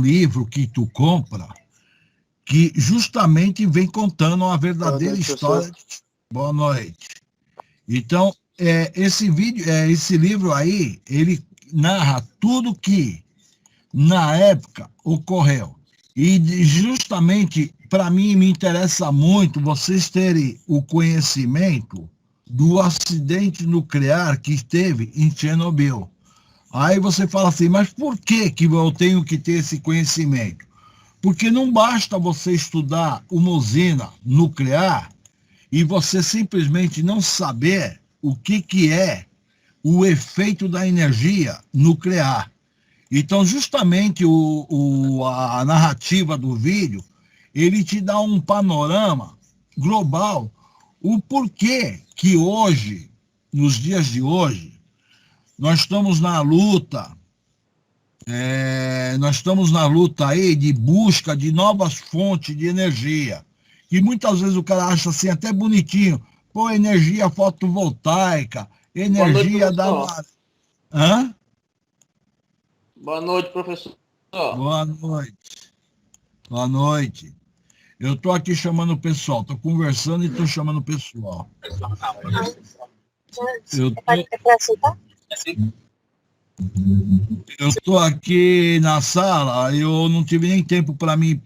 livro que tu compra que justamente vem contando uma verdadeira história. Boa noite. Então, esse livro aí, ele narra tudo que na época ocorreu. E justamente, para mim, me interessa muito vocês terem o conhecimento do acidente nuclear que teve em Chernobyl. Aí você fala assim, mas por que eu tenho que ter esse conhecimento? Porque não basta você estudar uma usina nuclear e você simplesmente não saber o que é o efeito da energia nuclear. Então, justamente a narrativa do vídeo, ele te dá um panorama global, o porquê que hoje, nos dias de hoje, nós estamos na luta aí de busca de novas fontes de energia. E muitas vezes o cara acha assim, até bonitinho, pô, energia fotovoltaica, energia da... Hã? Boa noite, professor. Boa noite. Boa noite. Eu estou aqui chamando o pessoal, estou conversando e estou chamando o pessoal. Eu estou aqui na sala, eu não tive nem tempo para mim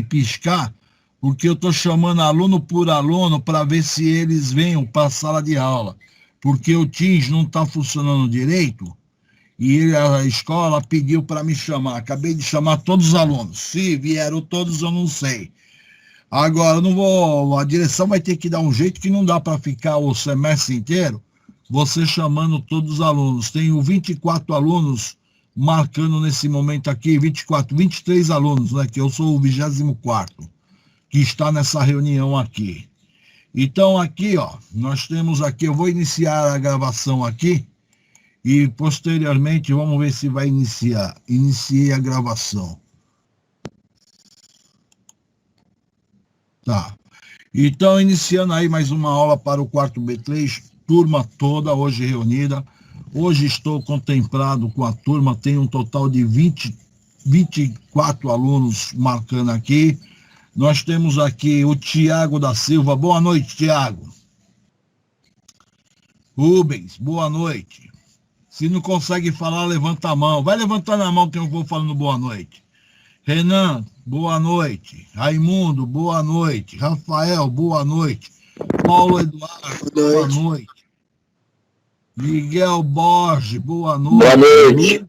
piscar, porque eu estou chamando aluno por aluno para ver se eles venham para a sala de aula, porque o Teams não está funcionando direito e a escola pediu para me chamar. Acabei de chamar todos os alunos. Se vieram todos, eu não sei. Agora, não vou, a direção vai ter que dar um jeito que não dá para ficar o semestre inteiro você chamando todos os alunos. Tenho 24 alunos marcando nesse momento aqui, 23 alunos, né, que eu sou o 24º, que está nessa reunião aqui. Então, aqui, ó, nós temos aqui, eu vou iniciar a gravação aqui, e posteriormente, vamos ver se vai iniciar. Iniciei a gravação. Tá. Então, iniciando aí mais uma aula para o quarto B3, turma toda hoje reunida. Hoje estou contemplado com a turma, tem um total de 24 alunos marcando aqui. Nós temos aqui o Tiago da Silva. Boa noite, Tiago. Rubens, boa noite. Se não consegue falar, levanta a mão. Vai levantando a mão que eu vou falando boa noite. Renan, boa noite. Raimundo, boa noite. Rafael, boa noite. Paulo Eduardo, boa noite. Miguel Borges, boa noite. Boa noite.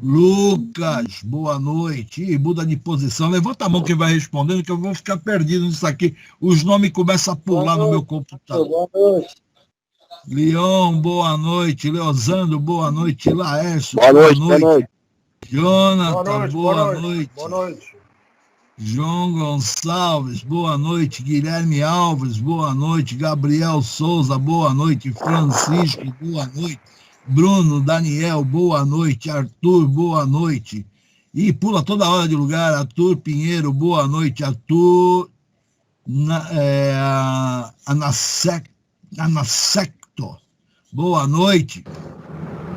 Lucas, boa noite. Ih, muda de posição. Levanta a mão quem vai respondendo, que eu vou ficar perdido nisso aqui. Os nomes começam a pular no meu computador. Boa noite. Leon, boa noite. Leozando, boa noite. Laércio, Boa noite. Jonathan, boa noite. Boa noite. João Gonçalves, boa noite. Guilherme Alves, boa noite. Gabriel Souza, boa noite. Francisco, boa noite. Bruno, Daniel, boa noite. Arthur, boa noite. E pula toda hora de lugar. Arthur Pinheiro, boa noite. Arthur Anasecto, boa noite.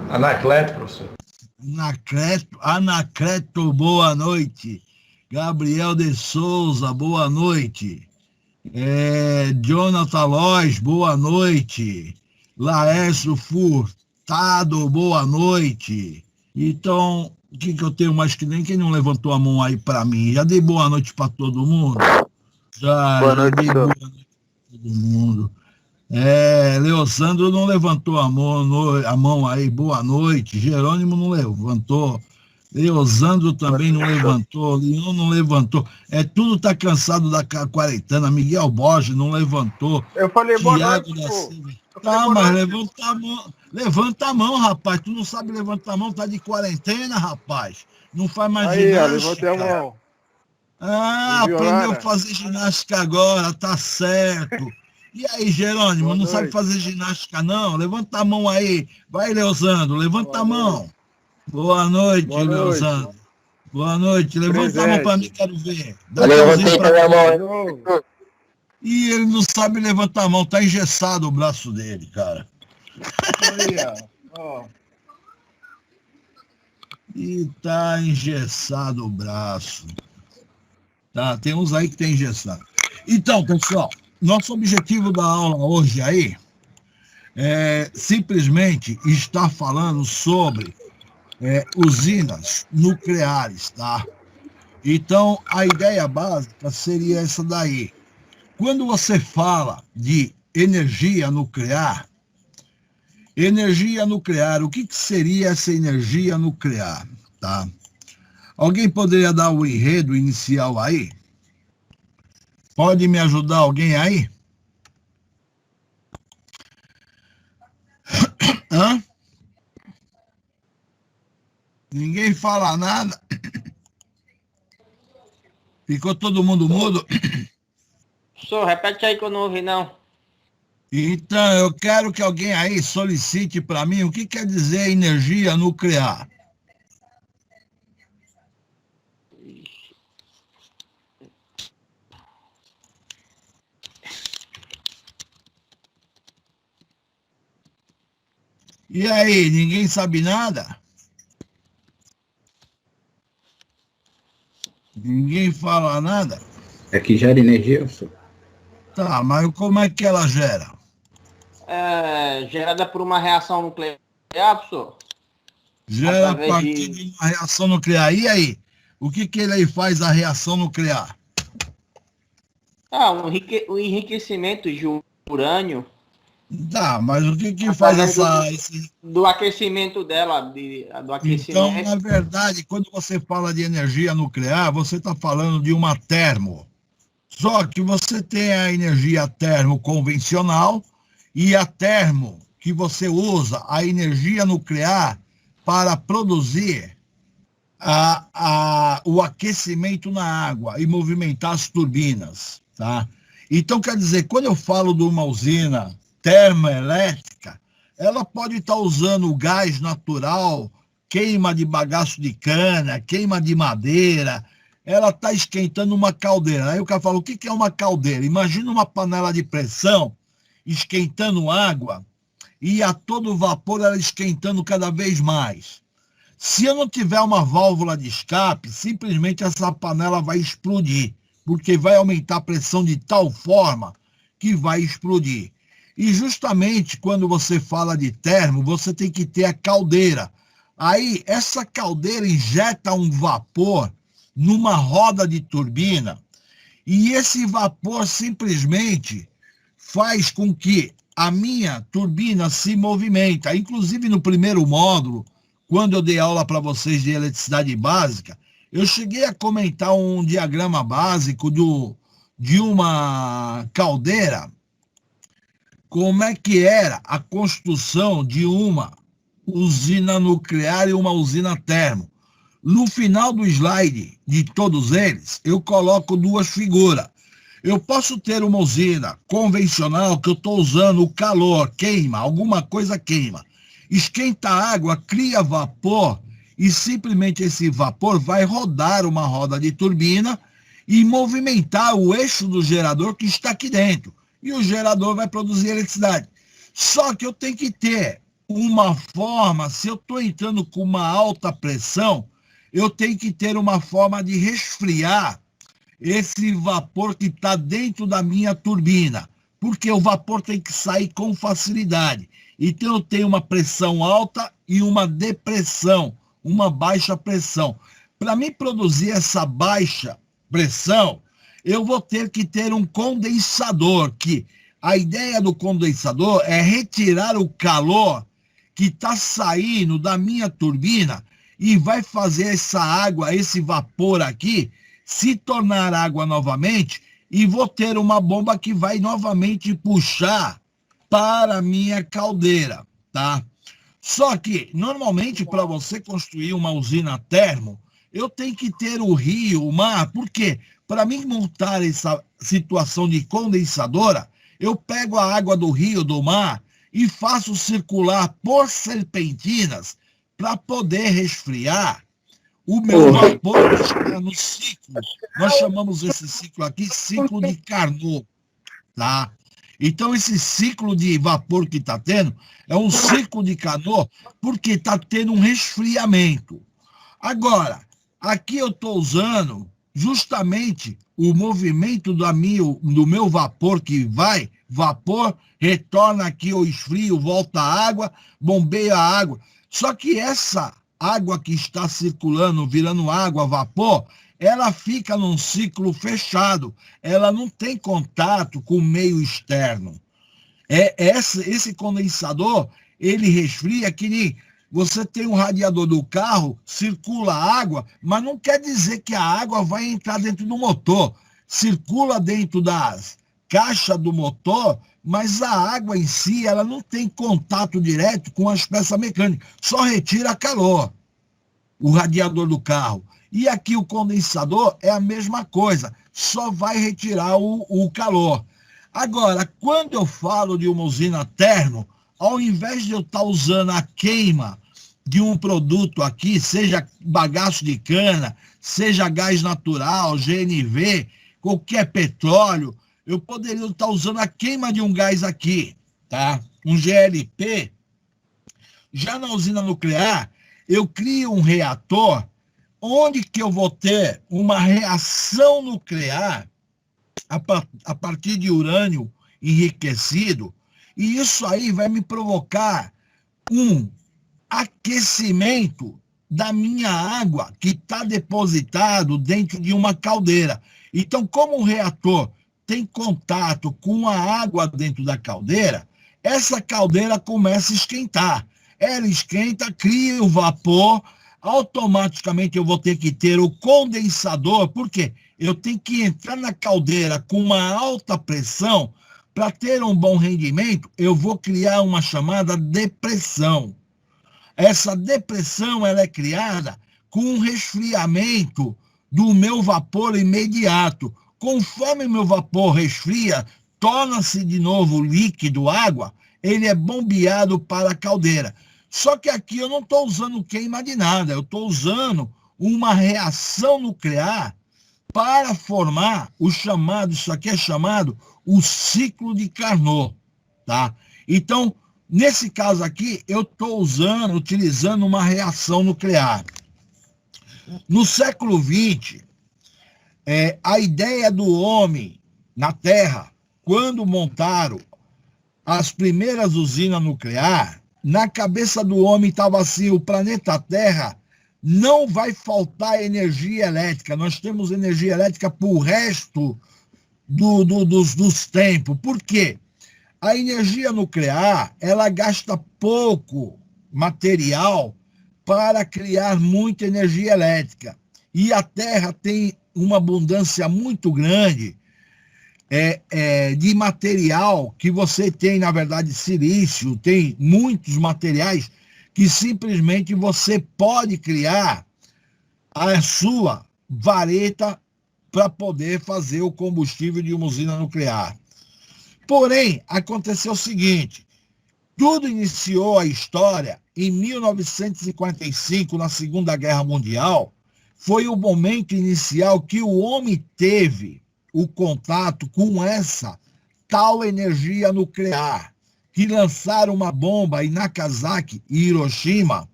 Anacleto, professor. Anacleto, boa noite. Gabriel de Souza, boa noite. Jonathan Lois, boa noite. Laércio Furtado, boa noite. Então, o que eu tenho mais que nem quem não levantou a mão aí para mim? Já dei boa noite para todo mundo? Já dei boa noite para todo mundo. Leosandro não levantou a mão aí, boa noite. Jerônimo não levantou. Leosandro também não levantou. Leão não levantou. Tudo tá cansado da quarentena. Miguel Borges não levantou. Eu falei boa Tiago noite, da pô. Silva. Tá, mas levanta a mão. Levanta a mão, rapaz. Tu não sabe levantar a mão, tá de quarentena, rapaz. Não faz mais Aí, ó, ginástica. levantei a mão. Aprendeu a fazer ginástica agora, tá certo. E aí, Jerônimo, não sabe fazer ginástica, não? Levanta a mão aí. Vai, Leosandro, levanta a mão. Boa noite, Leosandro. Boa noite. Levanta a mão pra mim, quero ver. Dá um tchauzinho pra mim. E ele não sabe levantar a mão, tá engessado o braço dele, cara. E tá engessado o braço. Tá, tem uns aí que tem engessado. Então, pessoal, nosso objetivo da aula hoje aí é simplesmente estar falando sobre usinas nucleares, tá? Então, a ideia básica seria essa daí. Quando você fala de energia nuclear, o que seria essa energia nuclear, tá? Alguém poderia dar o enredo inicial aí? Pode me ajudar alguém aí? Hã? Ninguém fala nada? Ficou todo mundo mudo? Professor, repete aí que eu não ouvi, não. Então, eu quero que alguém aí solicite para mim o que quer dizer energia nuclear. E aí, ninguém sabe nada? Ninguém fala nada? É que gera energia, professor. Tá, mas como é que ela gera? Gerada por uma reação nuclear, professor? Gera a Através partir de uma reação nuclear. E aí? O que ele aí faz a reação nuclear? O enriquecimento de urânio. Tá, mas o que faz do aquecimento dela, do aquecimento. Então, na verdade, quando você fala de energia nuclear, você está falando de uma termo. Só que você tem a energia termo convencional e a termo que você usa a energia nuclear para produzir o aquecimento na água e movimentar as turbinas, tá? Então, quer dizer, quando eu falo de uma usina termoelétrica, ela pode estar usando o gás natural, queima de bagaço de cana, queima de madeira, ela está esquentando uma caldeira. Aí o cara fala, o que é uma caldeira? Imagina uma panela de pressão esquentando água e a todo vapor ela esquentando cada vez mais. Se eu não tiver uma válvula de escape, simplesmente essa panela vai explodir, porque vai aumentar a pressão de tal forma que vai explodir. E justamente quando você fala de termo, você tem que ter a caldeira. Aí, essa caldeira injeta um vapor numa roda de turbina, e esse vapor simplesmente faz com que a minha turbina se movimenta. Inclusive, no primeiro módulo, quando eu dei aula para vocês de eletricidade básica, eu cheguei a comentar um diagrama básico de uma caldeira, como é que era a construção de uma usina nuclear e uma usina termo. No final do slide de todos eles, eu coloco duas figuras. Eu posso ter uma usina convencional que eu estou usando o calor, queima, alguma coisa queima. Esquenta a água, cria vapor e simplesmente esse vapor vai rodar uma roda de turbina e movimentar o eixo do gerador que está aqui dentro. E o gerador vai produzir eletricidade. Só que eu tenho que ter uma forma, se eu estou entrando com uma alta pressão, eu tenho que ter uma forma de resfriar esse vapor que está dentro da minha turbina, porque o vapor tem que sair com facilidade. Então eu tenho uma pressão alta e uma depressão, uma baixa pressão. Para mim produzir essa baixa pressão, eu vou ter que ter um condensador, que a ideia do condensador é retirar o calor que está saindo da minha turbina e vai fazer essa água, esse vapor aqui, se tornar água novamente, e vou ter uma bomba que vai novamente puxar para a minha caldeira, tá? Só que, normalmente, para você construir uma usina termo, eu tenho que ter o rio, o mar, porque para mim montar essa situação de condensadora, eu pego a água do rio, do mar, e faço circular por serpentinas para poder resfriar o meu vapor que está no ciclo. Nós chamamos esse ciclo aqui ciclo de Carnot, tá? Então, esse ciclo de vapor que está tendo é um ciclo de Carnot porque está tendo um resfriamento. Agora, aqui eu estou usando justamente o movimento do meu vapor que vai, vapor, retorna aqui, eu esfrio, volta a água, bombeia a água. Só que essa água que está circulando, virando água, vapor, ela fica num ciclo fechado, ela não tem contato com o meio externo. Esse condensador, ele resfria que nem você tem um radiador do carro, circula água, mas não quer dizer que a água vai entrar dentro do motor. Circula dentro das caixas do motor, mas a água em si, ela não tem contato direto com as peças mecânicas, só retira calor, o radiador do carro. E aqui o condensador é a mesma coisa, só vai retirar o calor. Agora, quando eu falo de uma usina termo, ao invés de eu estar usando a queima de um produto aqui, seja bagaço de cana, seja gás natural, GNV, qualquer petróleo, eu poderia estar usando a queima de um gás aqui, tá? Um GLP. Já na usina nuclear, eu crio um reator onde que eu vou ter uma reação nuclear a partir de urânio enriquecido, e isso aí vai me provocar um aquecimento da minha água que está depositado dentro de uma caldeira. Então, como o reator tem contato com a água dentro da caldeira, essa caldeira começa a esquentar. Ela esquenta, cria o vapor, automaticamente eu vou ter que ter o condensador, por quê? Eu tenho que entrar na caldeira com uma alta pressão. Para ter um bom rendimento, eu vou criar uma chamada depressão. Essa depressão ela é criada com um resfriamento do meu vapor imediato. Conforme meu vapor resfria, torna-se de novo líquido, água, ele é bombeado para a caldeira. Só que aqui eu não estou usando queima de nada, eu estou usando uma reação nuclear para formar o chamado, isso aqui é chamado o ciclo de Carnot, tá? Então, nesse caso aqui, eu estou utilizando uma reação nuclear. No século XX, a ideia do homem na Terra, quando montaram as primeiras usinas nucleares, na cabeça do homem estava assim, o planeta Terra não vai faltar energia elétrica, nós temos energia elétrica para o resto dos tempos. Por quê? A energia nuclear, ela gasta pouco material para criar muita energia elétrica. E a Terra tem uma abundância muito grande de material que você tem, na verdade, silício, tem muitos materiais que simplesmente você pode criar a sua vareta para poder fazer o combustível de uma usina nuclear. Porém, aconteceu o seguinte, tudo iniciou a história em 1945, na Segunda Guerra Mundial, foi o momento inicial que o homem teve o contato com essa tal energia nuclear, que lançaram uma bomba em Nagasaki e Hiroshima,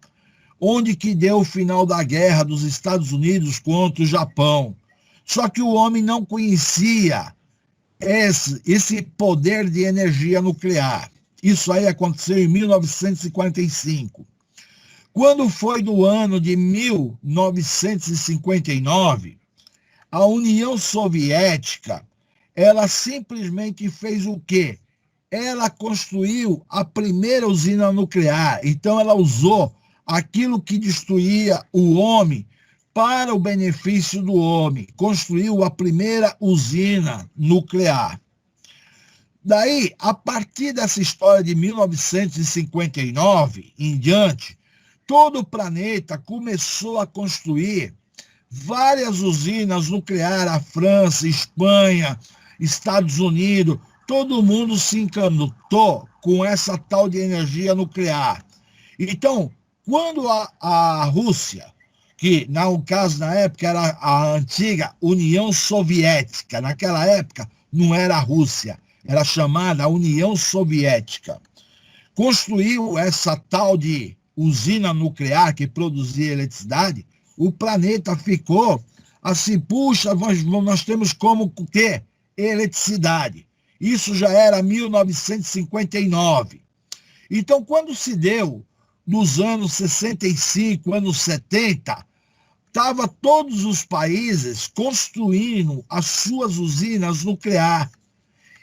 onde que deu o final da guerra dos Estados Unidos contra o Japão. Só que o homem não conhecia esse poder de energia nuclear. Isso aí aconteceu em 1945. Quando foi no ano de 1959, a União Soviética, ela simplesmente fez o quê? Ela construiu a primeira usina nuclear. Então, ela usou aquilo que destruía o homem para o benefício do homem. Construiu a primeira usina nuclear. Daí, a partir dessa história de 1959 em diante, todo o planeta começou a construir várias usinas nucleares, a França, Espanha, Estados Unidos, todo mundo se encantou com essa tal de energia nuclear. Então, quando a Rússia, que no caso na época era a antiga União Soviética, naquela época não era a Rússia, era chamada União Soviética, construiu essa tal de usina nuclear que produzia eletricidade, o planeta ficou assim, puxa, nós temos como ter eletricidade. Isso já era 1959. Então, quando se deu nos anos 65, anos 70, estava todos os países construindo as suas usinas nucleares.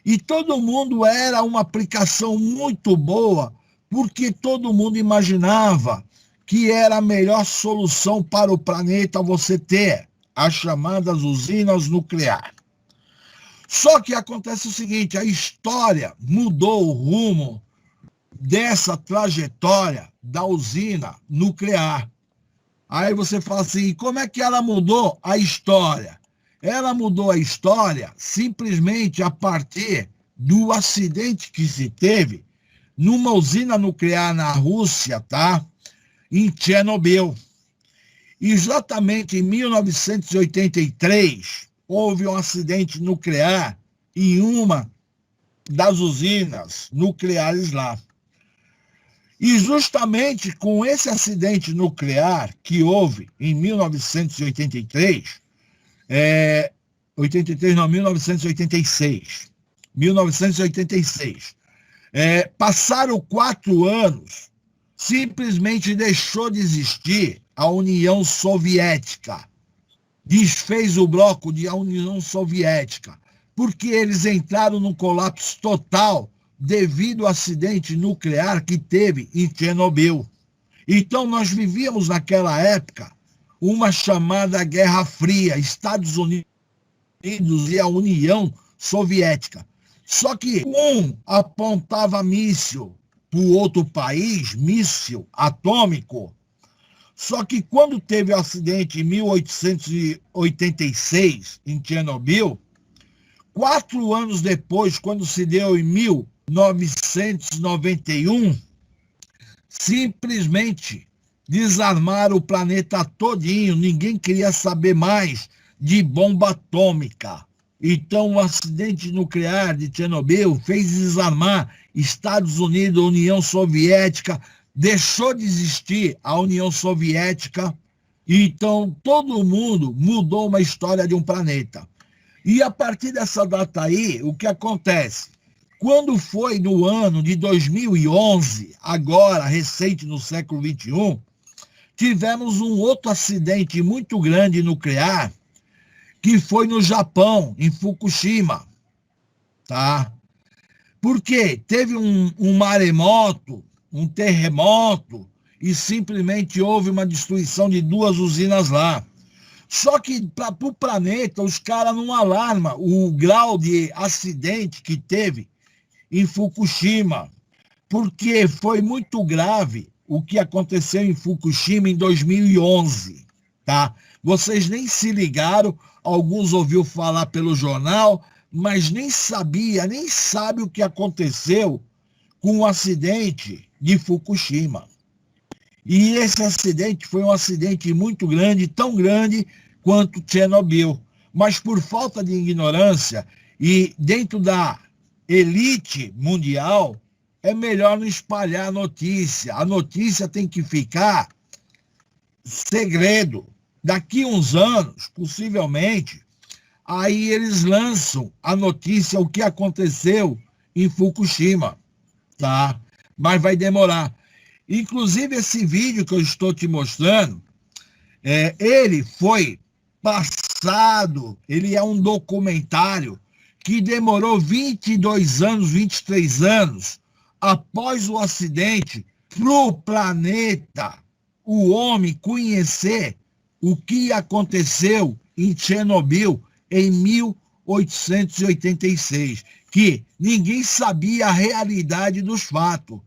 E todo mundo era uma aplicação muito boa, porque todo mundo imaginava que era a melhor solução para o planeta você ter as chamadas usinas nucleares. Só que acontece o seguinte, a história mudou o rumo dessa trajetória da usina nuclear. Aí você fala assim, como é que ela mudou a história? Ela mudou a história simplesmente a partir do acidente que se teve numa usina nuclear na Rússia, tá? Em Chernobyl. Exatamente em 1983, houve um acidente nuclear em uma das usinas nucleares lá. E justamente com esse acidente nuclear que houve em 1986, 1986, passaram 4 anos, simplesmente deixou de existir a União Soviética, desfez o bloco da União Soviética, porque eles entraram num colapso total devido ao acidente nuclear que teve em Chernobyl. Então, nós vivíamos naquela época uma chamada Guerra Fria, Estados Unidos e a União Soviética. Só que um apontava míssil para o outro país, míssil atômico. Só que quando teve o acidente em 1886, em Chernobyl, 4 anos depois, quando se deu em 1991, simplesmente desarmaram o planeta todinho, ninguém queria saber mais de bomba atômica. Então, o acidente nuclear de Chernobyl fez desarmar Estados Unidos, União Soviética, deixou de existir a União Soviética, então todo mundo mudou uma história de um planeta. E a partir dessa data aí, o que acontece? Quando foi no ano de 2011, agora, recente no século XXI, tivemos um outro acidente muito grande nuclear, que foi no Japão, em Fukushima, tá? Porque teve um maremoto, um terremoto, e simplesmente houve uma destruição de 2 usinas lá. Só que para o planeta, os caras não alarmam o grau de acidente que teve em Fukushima, porque foi muito grave o que aconteceu em Fukushima em 2011, tá? Vocês nem se ligaram, alguns ouviram falar pelo jornal, mas nem sabe o que aconteceu com o acidente de Fukushima. E esse acidente foi um acidente muito grande, tão grande quanto Chernobyl. Mas por falta de ignorância e dentro da elite mundial, é melhor não espalhar a notícia. A notícia tem que ficar segredo. Daqui uns anos, possivelmente, aí eles lançam a notícia, o que aconteceu em Fukushima, tá? Mas vai demorar. Inclusive, esse vídeo que eu estou te mostrando, ele foi passado, ele é um documentário que demorou 22 anos, 23 anos, após o acidente, para o planeta, o homem conhecer o que aconteceu em Chernobyl em 1886, que ninguém sabia a realidade dos fatos.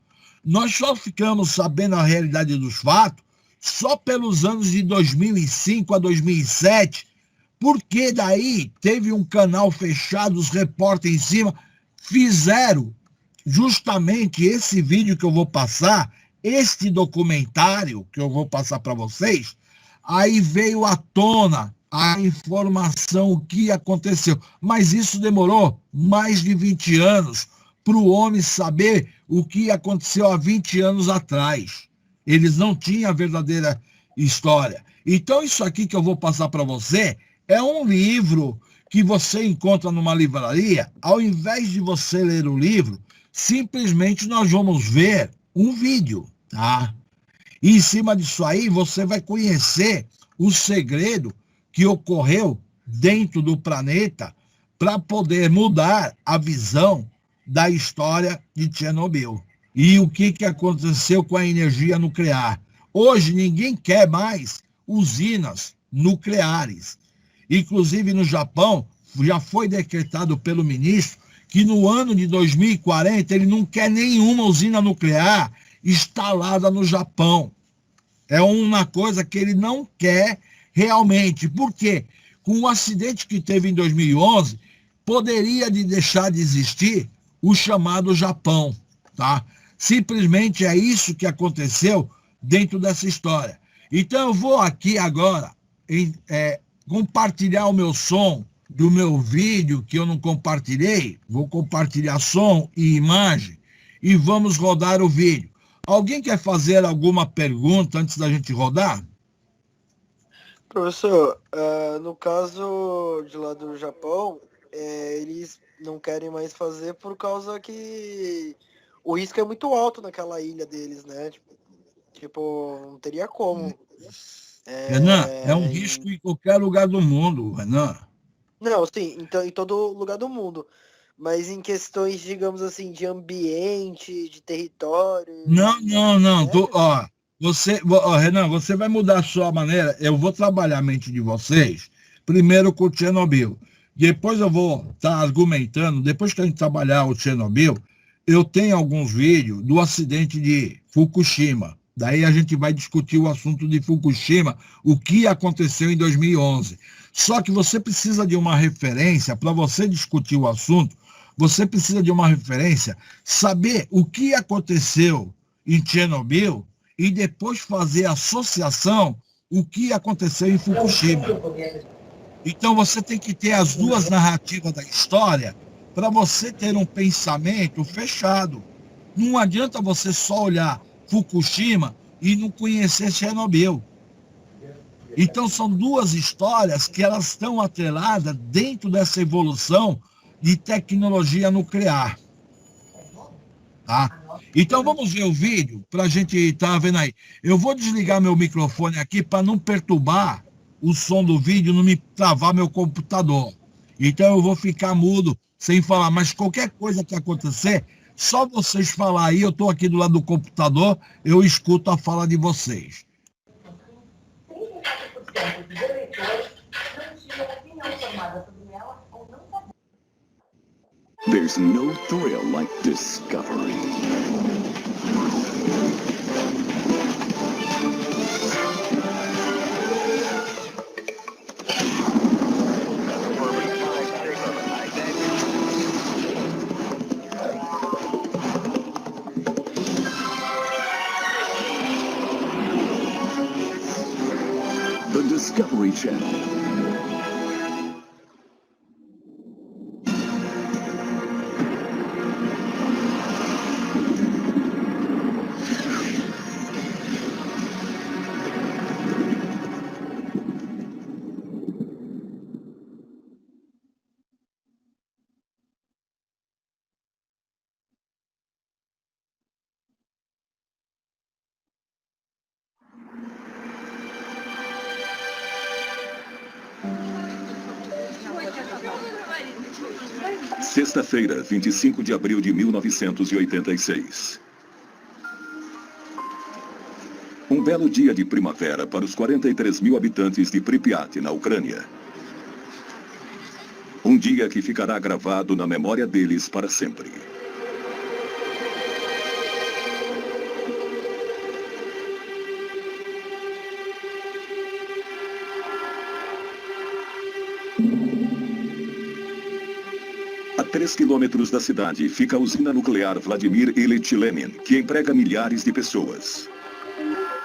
Nós só ficamos sabendo a realidade dos fatos só pelos anos de 2005 a 2007, porque daí teve um canal fechado, os repórteres em cima fizeram justamente esse vídeo que eu vou passar, este documentário que eu vou passar para vocês, aí veio à tona a informação, o que aconteceu. Mas isso demorou mais de 20 anos para o homem saber o que aconteceu há 20 anos atrás. Eles não tinham a verdadeira história. Então, isso aqui que eu vou passar para você é um livro que você encontra numa livraria. Ao invés de você ler o livro, simplesmente nós vamos ver um vídeo, tá? E em cima disso aí, você vai conhecer o segredo que ocorreu dentro do planeta para poder mudar a visão da história de Chernobyl. E o que aconteceu com a energia nuclear. Hoje, ninguém quer mais usinas nucleares. Inclusive, no Japão, já foi decretado pelo ministro que no ano de 2040 ele não quer nenhuma usina nuclear instalada no Japão. É uma coisa que ele não quer realmente. Por quê? Com o acidente que teve em 2011, poderia deixar de existir o chamado Japão, tá? Simplesmente é isso que aconteceu dentro dessa história. Então eu vou aqui agora compartilhar o meu som do meu vídeo que eu não compartilhei. Vou compartilhar som e imagem e vamos rodar o vídeo. Alguém quer fazer alguma pergunta antes da gente rodar? Professor, no caso de lá do Japão, eles não querem mais fazer por causa que o risco é muito alto naquela ilha deles, né? Tipo, não teria como. Renan, é um risco em qualquer lugar do mundo, Renan. Não, sim, então, em todo lugar do mundo. Mas em questões, digamos assim, de ambiente, de território... Não. Renan, você vai mudar a sua maneira. Eu vou trabalhar a mente de vocês, primeiro com o Chernobyl. Depois eu vou estar argumentando, depois que a gente trabalhar o Chernobyl, eu tenho alguns vídeos do acidente de Fukushima. Daí a gente vai discutir o assunto de Fukushima, o que aconteceu em 2011. Só que você precisa de uma referência, para você discutir o assunto, você precisa de uma referência, saber o que aconteceu em Chernobyl e depois fazer associação o que aconteceu em Fukushima. Então você tem que ter as duas narrativas da história para você ter um pensamento fechado. Não adianta você só olhar Fukushima e não conhecer Chernobyl. Então são duas histórias que elas estão atreladas dentro dessa evolução de tecnologia nuclear. Tá? Então vamos ver o vídeo para a gente estar vendo aí. Eu vou desligar meu microfone aqui para não perturbar o som do vídeo, não me travar meu computador. Então eu vou ficar mudo, sem falar. Mas qualquer coisa que acontecer, só vocês falar aí, eu estou aqui do lado do computador, eu escuto a fala de vocês. There's no thrill like discovery. The Discovery Channel. Sexta-feira, 25 de abril de 1986. Um belo dia de primavera para os 43 mil habitantes de Pripyat, na Ucrânia. Um dia que ficará gravado na memória deles para sempre. A 3 quilômetros da cidade fica a usina nuclear Vladimir Ilyich Lenin, que emprega milhares de pessoas.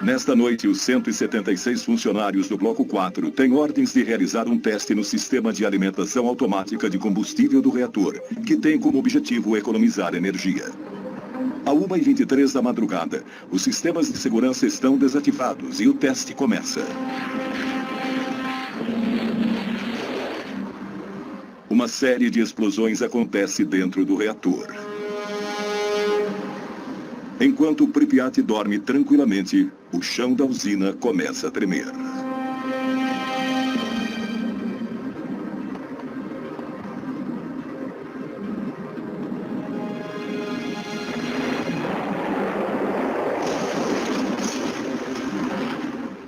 Nesta noite, os 176 funcionários do Bloco 4 têm ordens de realizar um teste no sistema de alimentação automática de combustível do reator, que tem como objetivo economizar energia. À 1h23 da madrugada, os sistemas de segurança estão desativados e o teste começa. Uma série de explosões acontece dentro do reator. Enquanto o Pripyat dorme tranquilamente, o chão da usina começa a tremer.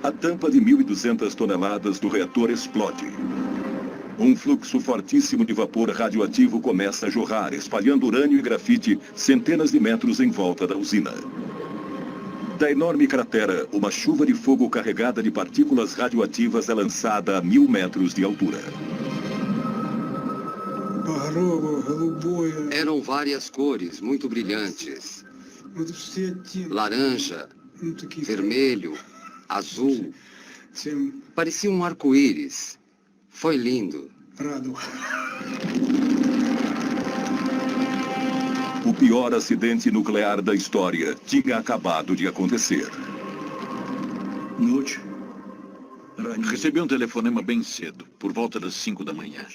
A tampa de 1.200 toneladas do reator explode. Um fluxo fortíssimo de vapor radioativo começa a jorrar, espalhando urânio e grafite centenas de metros em volta da usina. Da enorme cratera, uma chuva de fogo carregada de partículas radioativas é lançada a 1.000 metros de altura. Eram várias cores muito brilhantes. Laranja, vermelho, azul. Parecia um arco-íris. Foi lindo. O pior acidente nuclear da história tinha acabado de acontecer. Recebi um telefonema bem cedo, por volta das 5 da manhã.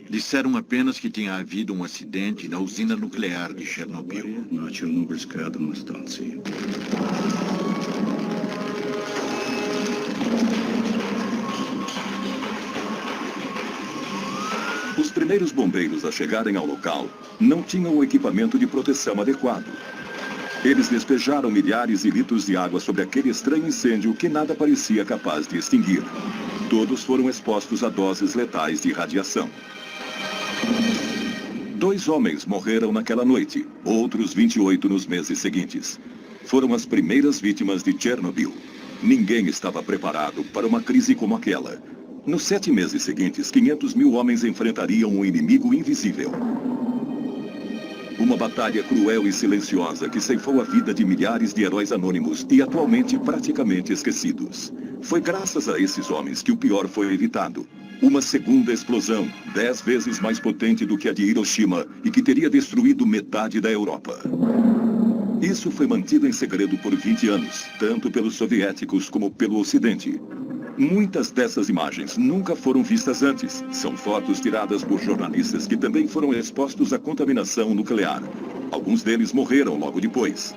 Disseram apenas que tinha havido um acidente na usina nuclear de Chernobyl. Os primeiros bombeiros a chegarem ao local não tinham o equipamento de proteção adequado. Eles despejaram milhares de litros de água sobre aquele estranho incêndio que nada parecia capaz de extinguir. Todos foram expostos a doses letais de radiação. 2 homens morreram naquela noite, outros 28 nos meses seguintes. Foram as primeiras vítimas de Chernobyl. Ninguém estava preparado para uma crise como aquela. Nos 7 meses seguintes, 500.000 homens enfrentariam um inimigo invisível. Uma batalha cruel e silenciosa que ceifou a vida de milhares de heróis anônimos e atualmente praticamente esquecidos. Foi graças a esses homens que o pior foi evitado. Uma segunda explosão, 10 vezes mais potente do que a de Hiroshima e que teria destruído metade da Europa. Isso foi mantido em segredo por 20 anos, tanto pelos soviéticos como pelo Ocidente. Muitas dessas imagens nunca foram vistas antes. São fotos tiradas por jornalistas que também foram expostos à contaminação nuclear. Alguns deles morreram logo depois.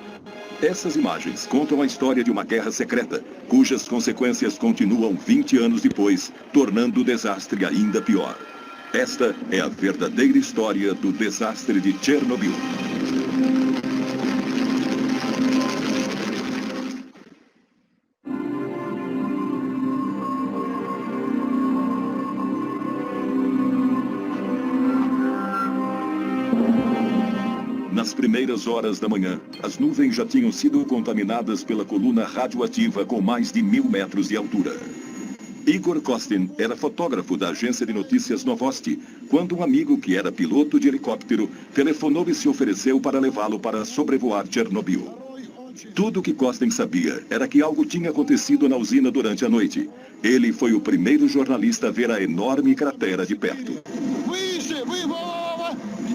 Essas imagens contam a história de uma guerra secreta, cujas consequências continuam 20 anos depois, tornando o desastre ainda pior. Esta é a verdadeira história do desastre de Chernobyl. Nas primeiras horas da manhã, as nuvens já tinham sido contaminadas pela coluna radioativa com mais de 1.000 metros de altura. Igor Kostin era fotógrafo da agência de notícias Novosti, quando um amigo que era piloto de helicóptero telefonou e se ofereceu para levá-lo para sobrevoar Chernobyl. Tudo o que Kostin sabia era que algo tinha acontecido na usina durante a noite. Ele foi o primeiro jornalista a ver a enorme cratera de perto.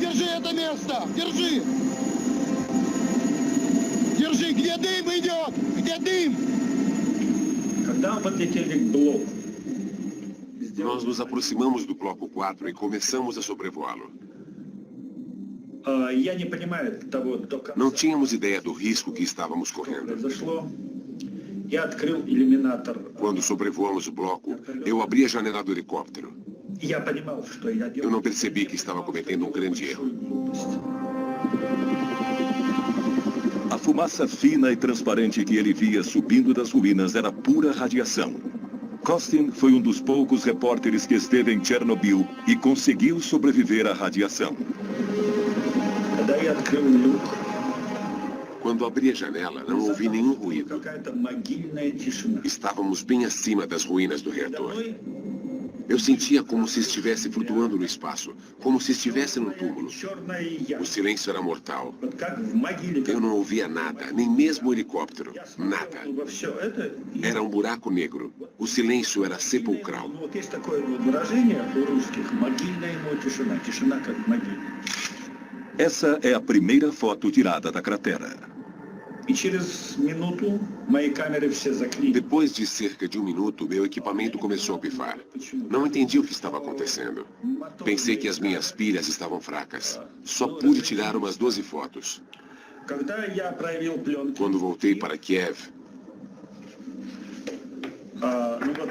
Держи это место! Держи! Держи! Где дым идет? Где дым? Когда мы подлетели к блоку, nós nos aproximamos do bloco 4 e começamos a sobrevoá-lo. я не понимаю того до конца. Não tínhamos ideia do risco que estávamos correndo. Произошло. Я открыл иллюминатор. Quando sobrevoamos o bloco, eu abri a janela do helicóptero. Eu não percebi que estava cometendo um grande erro. A fumaça fina e transparente que ele via subindo das ruínas era pura radiação. Kostin foi um dos poucos repórteres que esteve em Chernobyl e conseguiu sobreviver à radiação. Quando abri a janela, não ouvi nenhum ruído. Estávamos bem acima das ruínas do reator. Eu sentia como se estivesse flutuando no espaço, como se estivesse num túmulo. O silêncio era mortal. Eu não ouvia nada, nem mesmo o helicóptero. Nada. Era um buraco negro. O silêncio era sepulcral. Essa é a primeira foto tirada da cratera. Depois de cerca de 1 minuto, meu equipamento começou a pifar. Não entendi o que estava acontecendo. Pensei que as minhas pilhas estavam fracas. Só pude tirar umas 12 fotos. Quando voltei para Kiev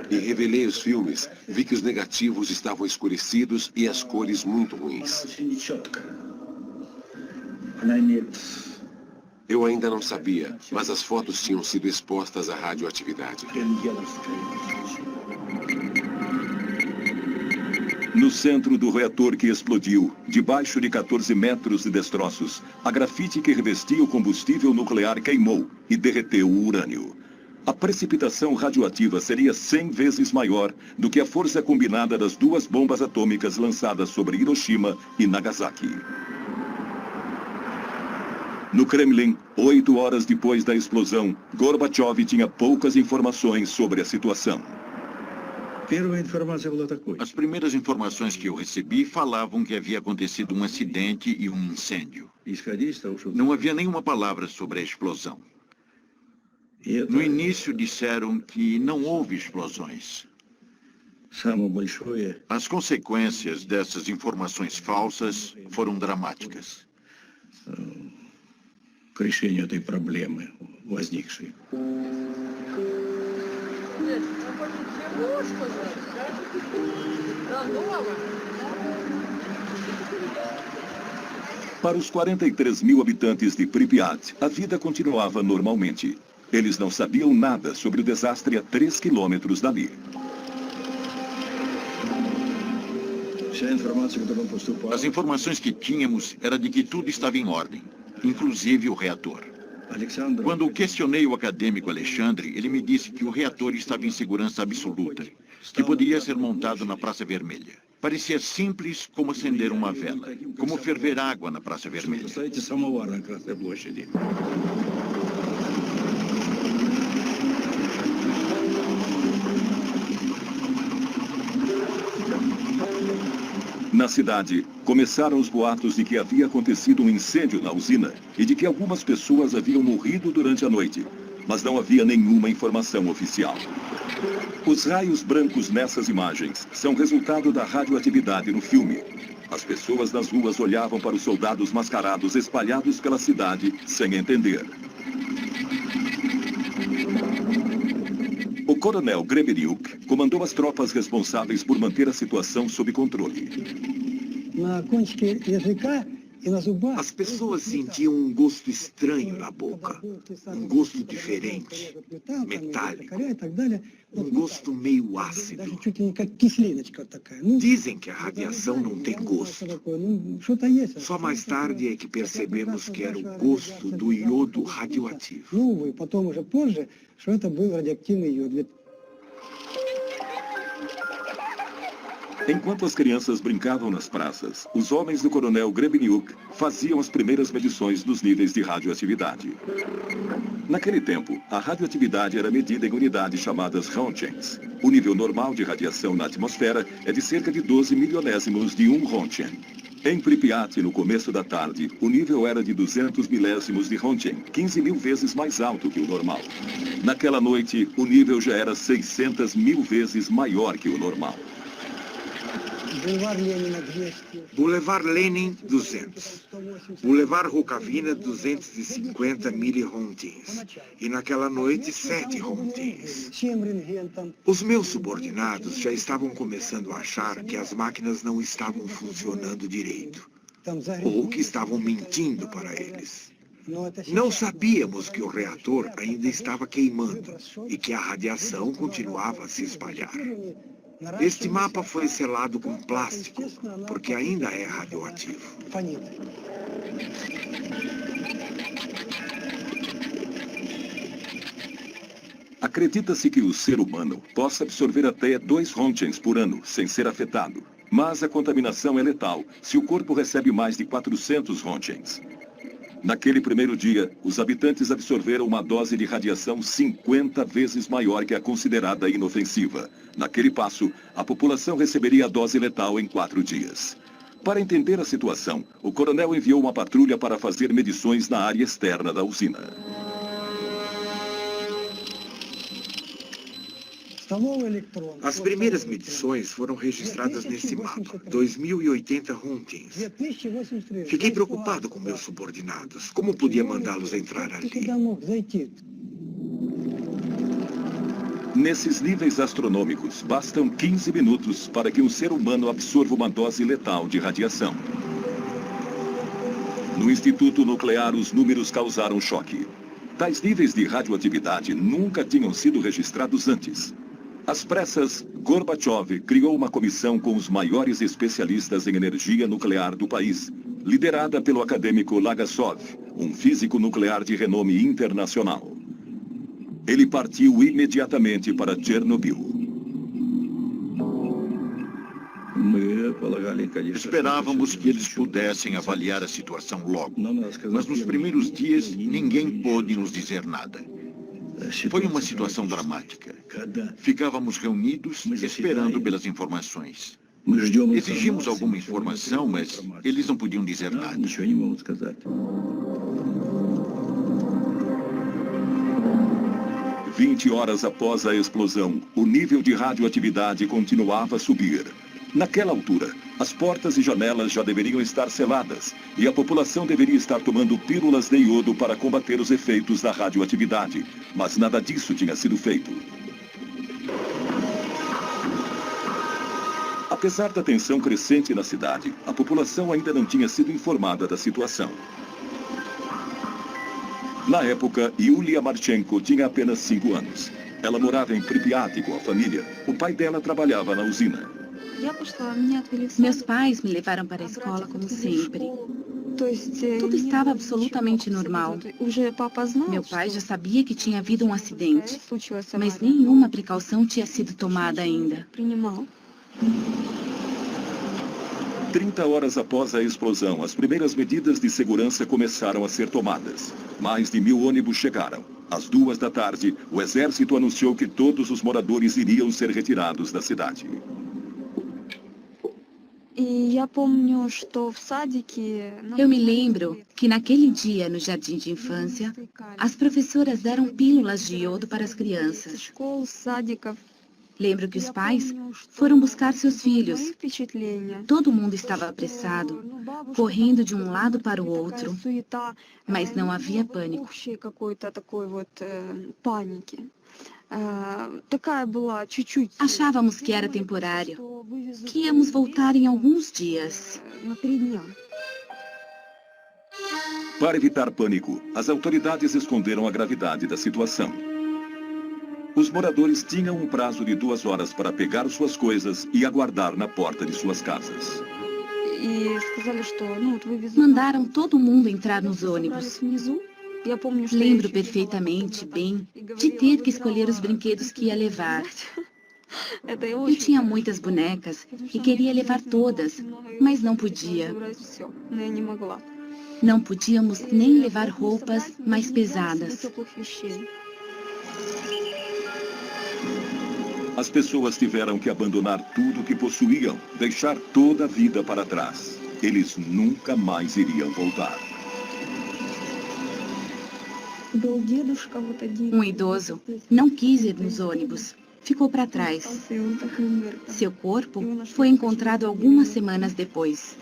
e revelei os filmes, vi que os negativos estavam escurecidos e as cores muito ruins. Eu ainda não sabia, mas as fotos tinham sido expostas à radioatividade. No centro do reator que explodiu, debaixo de 14 metros de destroços, a grafite que revestia o combustível nuclear queimou e derreteu o urânio. A precipitação radioativa seria 100 vezes maior do que a força combinada das 2 bombas atômicas lançadas sobre Hiroshima e Nagasaki. No Kremlin, 8 horas depois da explosão, Gorbachev tinha poucas informações sobre a situação. As primeiras informações que eu recebi falavam que havia acontecido um acidente e um incêndio. Não havia nenhuma palavra sobre a explosão. No início disseram que não houve explosões. As consequências dessas informações falsas foram dramáticas. К решению этой проблемы возникшей. Para os 43 mil habitantes de Pripyat, a vida continuava normalmente. Eles não sabiam nada sobre o desastre a 3 quilômetros dali. As informações que tínhamos era de que tudo estava em ordem, inclusive o reator. Quando questionei o acadêmico Alexandre, ele me disse que o reator estava em segurança absoluta, que poderia ser montado na Praça Vermelha. Parecia simples como acender uma vela, como ferver água na Praça Vermelha. Na cidade, começaram os boatos de que havia acontecido um incêndio na usina e de que algumas pessoas haviam morrido durante a noite, mas não havia nenhuma informação oficial. Os raios brancos nessas imagens são resultado da radioatividade no filme. As pessoas nas ruas olhavam para os soldados mascarados espalhados pela cidade sem entender. O coronel Grebeniuk comandou as tropas responsáveis por manter a situação sob controle. As pessoas sentiam um gosto estranho na boca, um gosto diferente, metálico, um gosto meio ácido. Dizem que a radiação não tem gosto. Só mais tarde é que percebemos que era o gosto do iodo radioativo. Enquanto as crianças brincavam nas praças, os homens do coronel Grebeniuk faziam as primeiras medições dos níveis de radioatividade. Naquele tempo, a radioatividade era medida em unidades chamadas Rontgens. O nível normal de radiação na atmosfera é de cerca de 12 milionésimos de 1 Rontgen. Em Pripyat, no começo da tarde, o nível era de 200 milésimos de Rontgen, 15 mil vezes mais alto que o normal. Naquela noite, o nível já era 600 mil vezes maior que o normal. Boulevard Lenin, 200. Boulevard Rukavina, 250 milirontgens. E naquela noite, 7 rontgens. Os meus subordinados já estavam começando a achar que as máquinas não estavam funcionando direito. Ou que estavam mentindo para eles. Não sabíamos que o reator ainda estava queimando e que a radiação continuava a se espalhar. Este mapa foi selado com plástico, porque ainda é radioativo. Acredita-se que o ser humano possa absorver até 2 Rontgens por ano, sem ser afetado. Mas a contaminação é letal se o corpo recebe mais de 400 Rontgens. Naquele primeiro dia, os habitantes absorveram uma dose de radiação 50 vezes maior que a considerada inofensiva. Naquele passo, a população receberia a dose letal em 4 dias. Para entender a situação, o coronel enviou uma patrulha para fazer medições na área externa da usina. As primeiras medições foram registradas nesse mapa, 2.080 Huntins. Fiquei preocupado com meus subordinados. Como podia mandá-los entrar ali? Nesses níveis astronômicos, bastam 15 minutos para que um ser humano absorva uma dose letal de radiação. No Instituto Nuclear, os números causaram choque. Tais níveis de radioatividade nunca tinham sido registrados antes. Às pressas, Gorbachev criou uma comissão com os maiores especialistas em energia nuclear do país, liderada pelo acadêmico Legasov, um físico nuclear de renome internacional. Ele partiu imediatamente para Chernobyl. Esperávamos que eles pudessem avaliar a situação logo, mas nos primeiros dias ninguém pôde nos dizer nada. Foi uma situação dramática. Ficávamos reunidos esperando pelas informações. Exigimos alguma informação, mas eles não podiam dizer nada. 20 horas após a explosão, o nível de radioatividade continuava a subir. Naquela altura, as portas e janelas já deveriam estar seladas e a população deveria estar tomando pílulas de iodo para combater os efeitos da radioatividade, mas nada disso tinha sido feito. Apesar da tensão crescente na cidade, a população ainda não tinha sido informada da situação. Na época, Yulia Marchenko tinha apenas 5 anos. Ela morava em Pripyat com a família. O pai dela trabalhava na usina. Meus pais me levaram para a escola como sempre. Tudo estava absolutamente normal. Meu pai já sabia que tinha havido um acidente, mas nenhuma precaução tinha sido tomada ainda. 30 horas após a explosão, as primeiras medidas de segurança começaram a ser tomadas. Mais de 1000 ônibus chegaram. Às 2 da tarde, o exército anunciou que todos os moradores iriam ser retirados da cidade. Eu me lembro que naquele dia, no jardim de infância, as professoras deram pílulas de iodo para as crianças. Lembro que os pais foram buscar seus filhos. Todo mundo estava apressado, correndo de um lado para o outro, mas não havia pânico. Achávamos que era temporário, que íamos voltar em alguns dias. Para evitar pânico, as autoridades esconderam a gravidade da situação. Os moradores tinham um prazo de 2 horas para pegar suas coisas e aguardar na porta de suas casas. Mandaram todo mundo entrar nos ônibus. Lembro perfeitamente bem de ter que escolher os brinquedos que ia levar. Eu tinha muitas bonecas e queria levar todas, mas não podia. Não podíamos nem levar roupas mais pesadas. As pessoas tiveram que abandonar tudo o que possuíam, deixar toda a vida para trás. Eles nunca mais iriam voltar. Um idoso não quis ir nos ônibus. Ficou para trás. Seu corpo foi encontrado algumas semanas depois.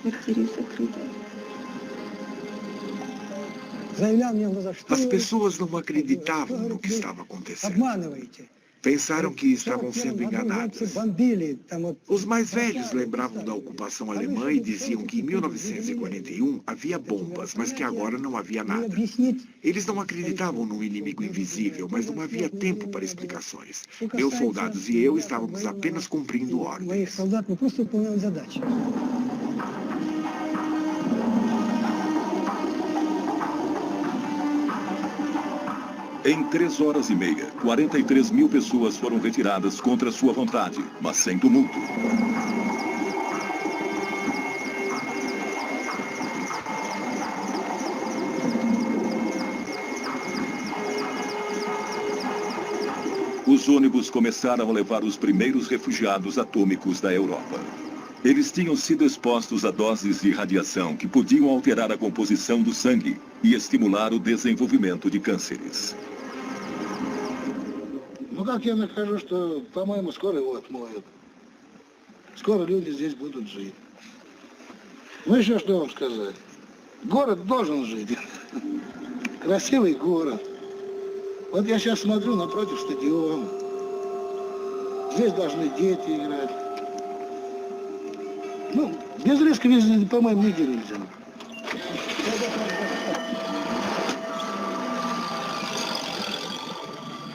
As pessoas não acreditavam no que estava acontecendo. Pensaram que estavam sendo enganadas. Os mais velhos lembravam da ocupação alemã e diziam que em 1941 havia bombas, mas que agora não havia nada. Eles não acreditavam num inimigo invisível, mas não havia tempo para explicações. Meus soldados e eu estávamos apenas cumprindo ordens. Em 3 horas e meia, 43 mil pessoas foram retiradas contra sua vontade, mas sem tumulto. Os ônibus começaram a levar os primeiros refugiados atômicos da Europa. Eles tinham sido expostos a doses de radiação que podiam alterar a composição do sangue e estimular o desenvolvimento de cânceres. Ну, как я нахожу, что, по-моему, скоро его отмоют. Скоро люди здесь будут жить. Ну, еще что вам сказать? Город должен жить. Красивый город. Вот я сейчас смотрю напротив стадиона. Здесь должны дети играть. Ну, без риска, по-моему, нигде нельзя.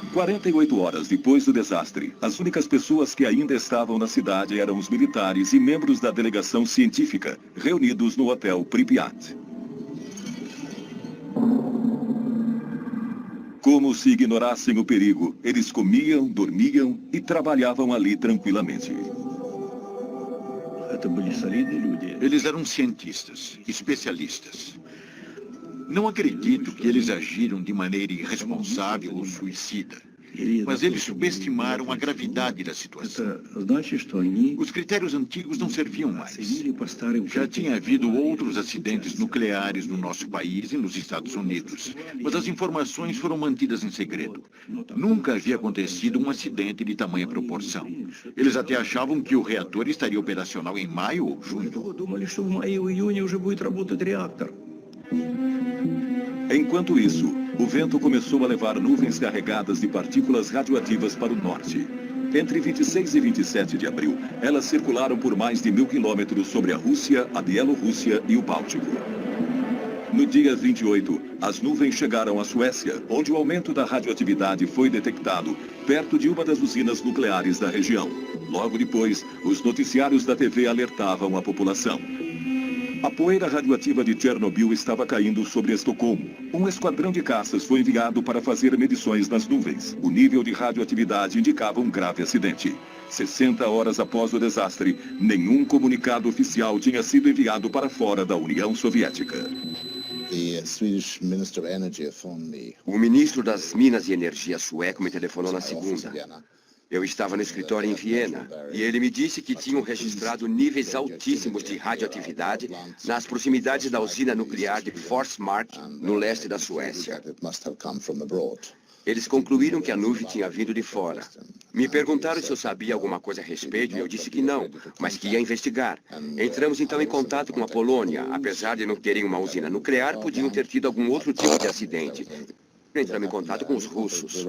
– 48 horas depois do desastre, as únicas pessoas que ainda estavam na cidade eram os militares e membros da delegação científica, reunidos no hotel Pripyat. Como se ignorassem o perigo, eles comiam, dormiam e trabalhavam ali tranquilamente. Eles eram cientistas, especialistas. Não acredito que eles agiram de maneira irresponsável ou suicida. Mas eles subestimaram a gravidade da situação. Os critérios antigos não serviam mais. Já tinha havido outros acidentes nucleares no nosso país e nos Estados Unidos, mas as informações foram mantidas em segredo. Nunca havia acontecido um acidente de tamanha proporção. Eles até achavam que o reator estaria operacional em maio ou junho. Enquanto isso, o vento começou a levar nuvens carregadas de partículas radioativas para o norte. Entre 26 e 27 de abril, elas circularam por mais de 1000 quilômetros sobre a Rússia, a Bielorrússia e o Báltico. No dia 28, as nuvens chegaram à Suécia, onde o aumento da radioatividade foi detectado perto de uma das usinas nucleares da região. Logo depois, os noticiários da TV alertavam a população. A poeira radioativa de Chernobyl estava caindo sobre Estocolmo. Um esquadrão de caças foi enviado para fazer medições nas nuvens. O nível de radioatividade indicava um grave acidente. 60 horas após o desastre, nenhum comunicado oficial tinha sido enviado para fora da União Soviética. O ministro das Minas e Energia sueco me telefonou na segunda. Eu estava no escritório em Viena e ele me disse que tinham registrado níveis altíssimos de radioatividade nas proximidades da usina nuclear de Forsmark, no leste da Suécia. Eles concluíram que a nuvem tinha vindo de fora. Me perguntaram se eu sabia alguma coisa a respeito e eu disse que não, mas que ia investigar. Entramos então em contato com a Polônia. Apesar de não terem uma usina nuclear, podiam ter tido algum outro tipo de acidente. Entramos em contato com os russos.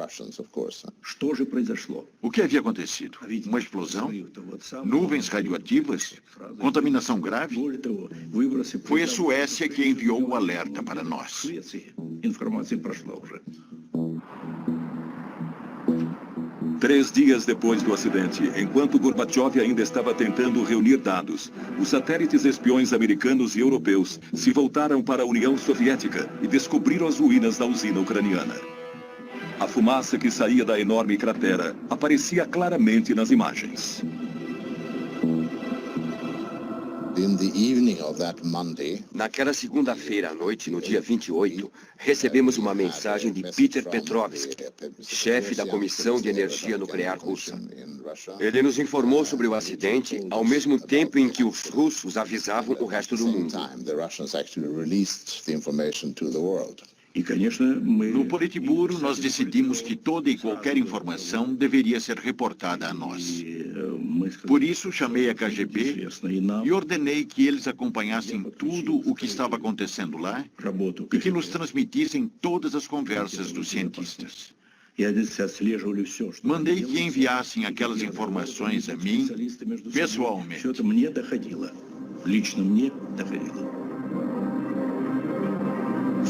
O que havia acontecido? Uma explosão? Nuvens radioativas? Contaminação grave? Foi a Suécia que enviou o alerta para nós. 3 dias depois do acidente, enquanto Gorbachev ainda estava tentando reunir dados, os satélites espiões americanos e europeus se voltaram para a União Soviética e descobriram as ruínas da usina ucraniana. A fumaça que saía da enorme cratera aparecia claramente nas imagens. Naquela segunda-feira à noite, no dia 28, recebemos uma mensagem de Peter Petrovsky, chefe da Comissão de Energia Nuclear Russa. Ele nos informou sobre o acidente ao mesmo tempo em que os russos avisavam o resto do mundo. No Politburo, nós decidimos que toda e qualquer informação deveria ser reportada a nós. Por isso, chamei a KGB e ordenei que eles acompanhassem tudo o que estava acontecendo lá e que nos transmitissem todas as conversas dos cientistas. Mandei que enviassem aquelas informações a mim, pessoalmente.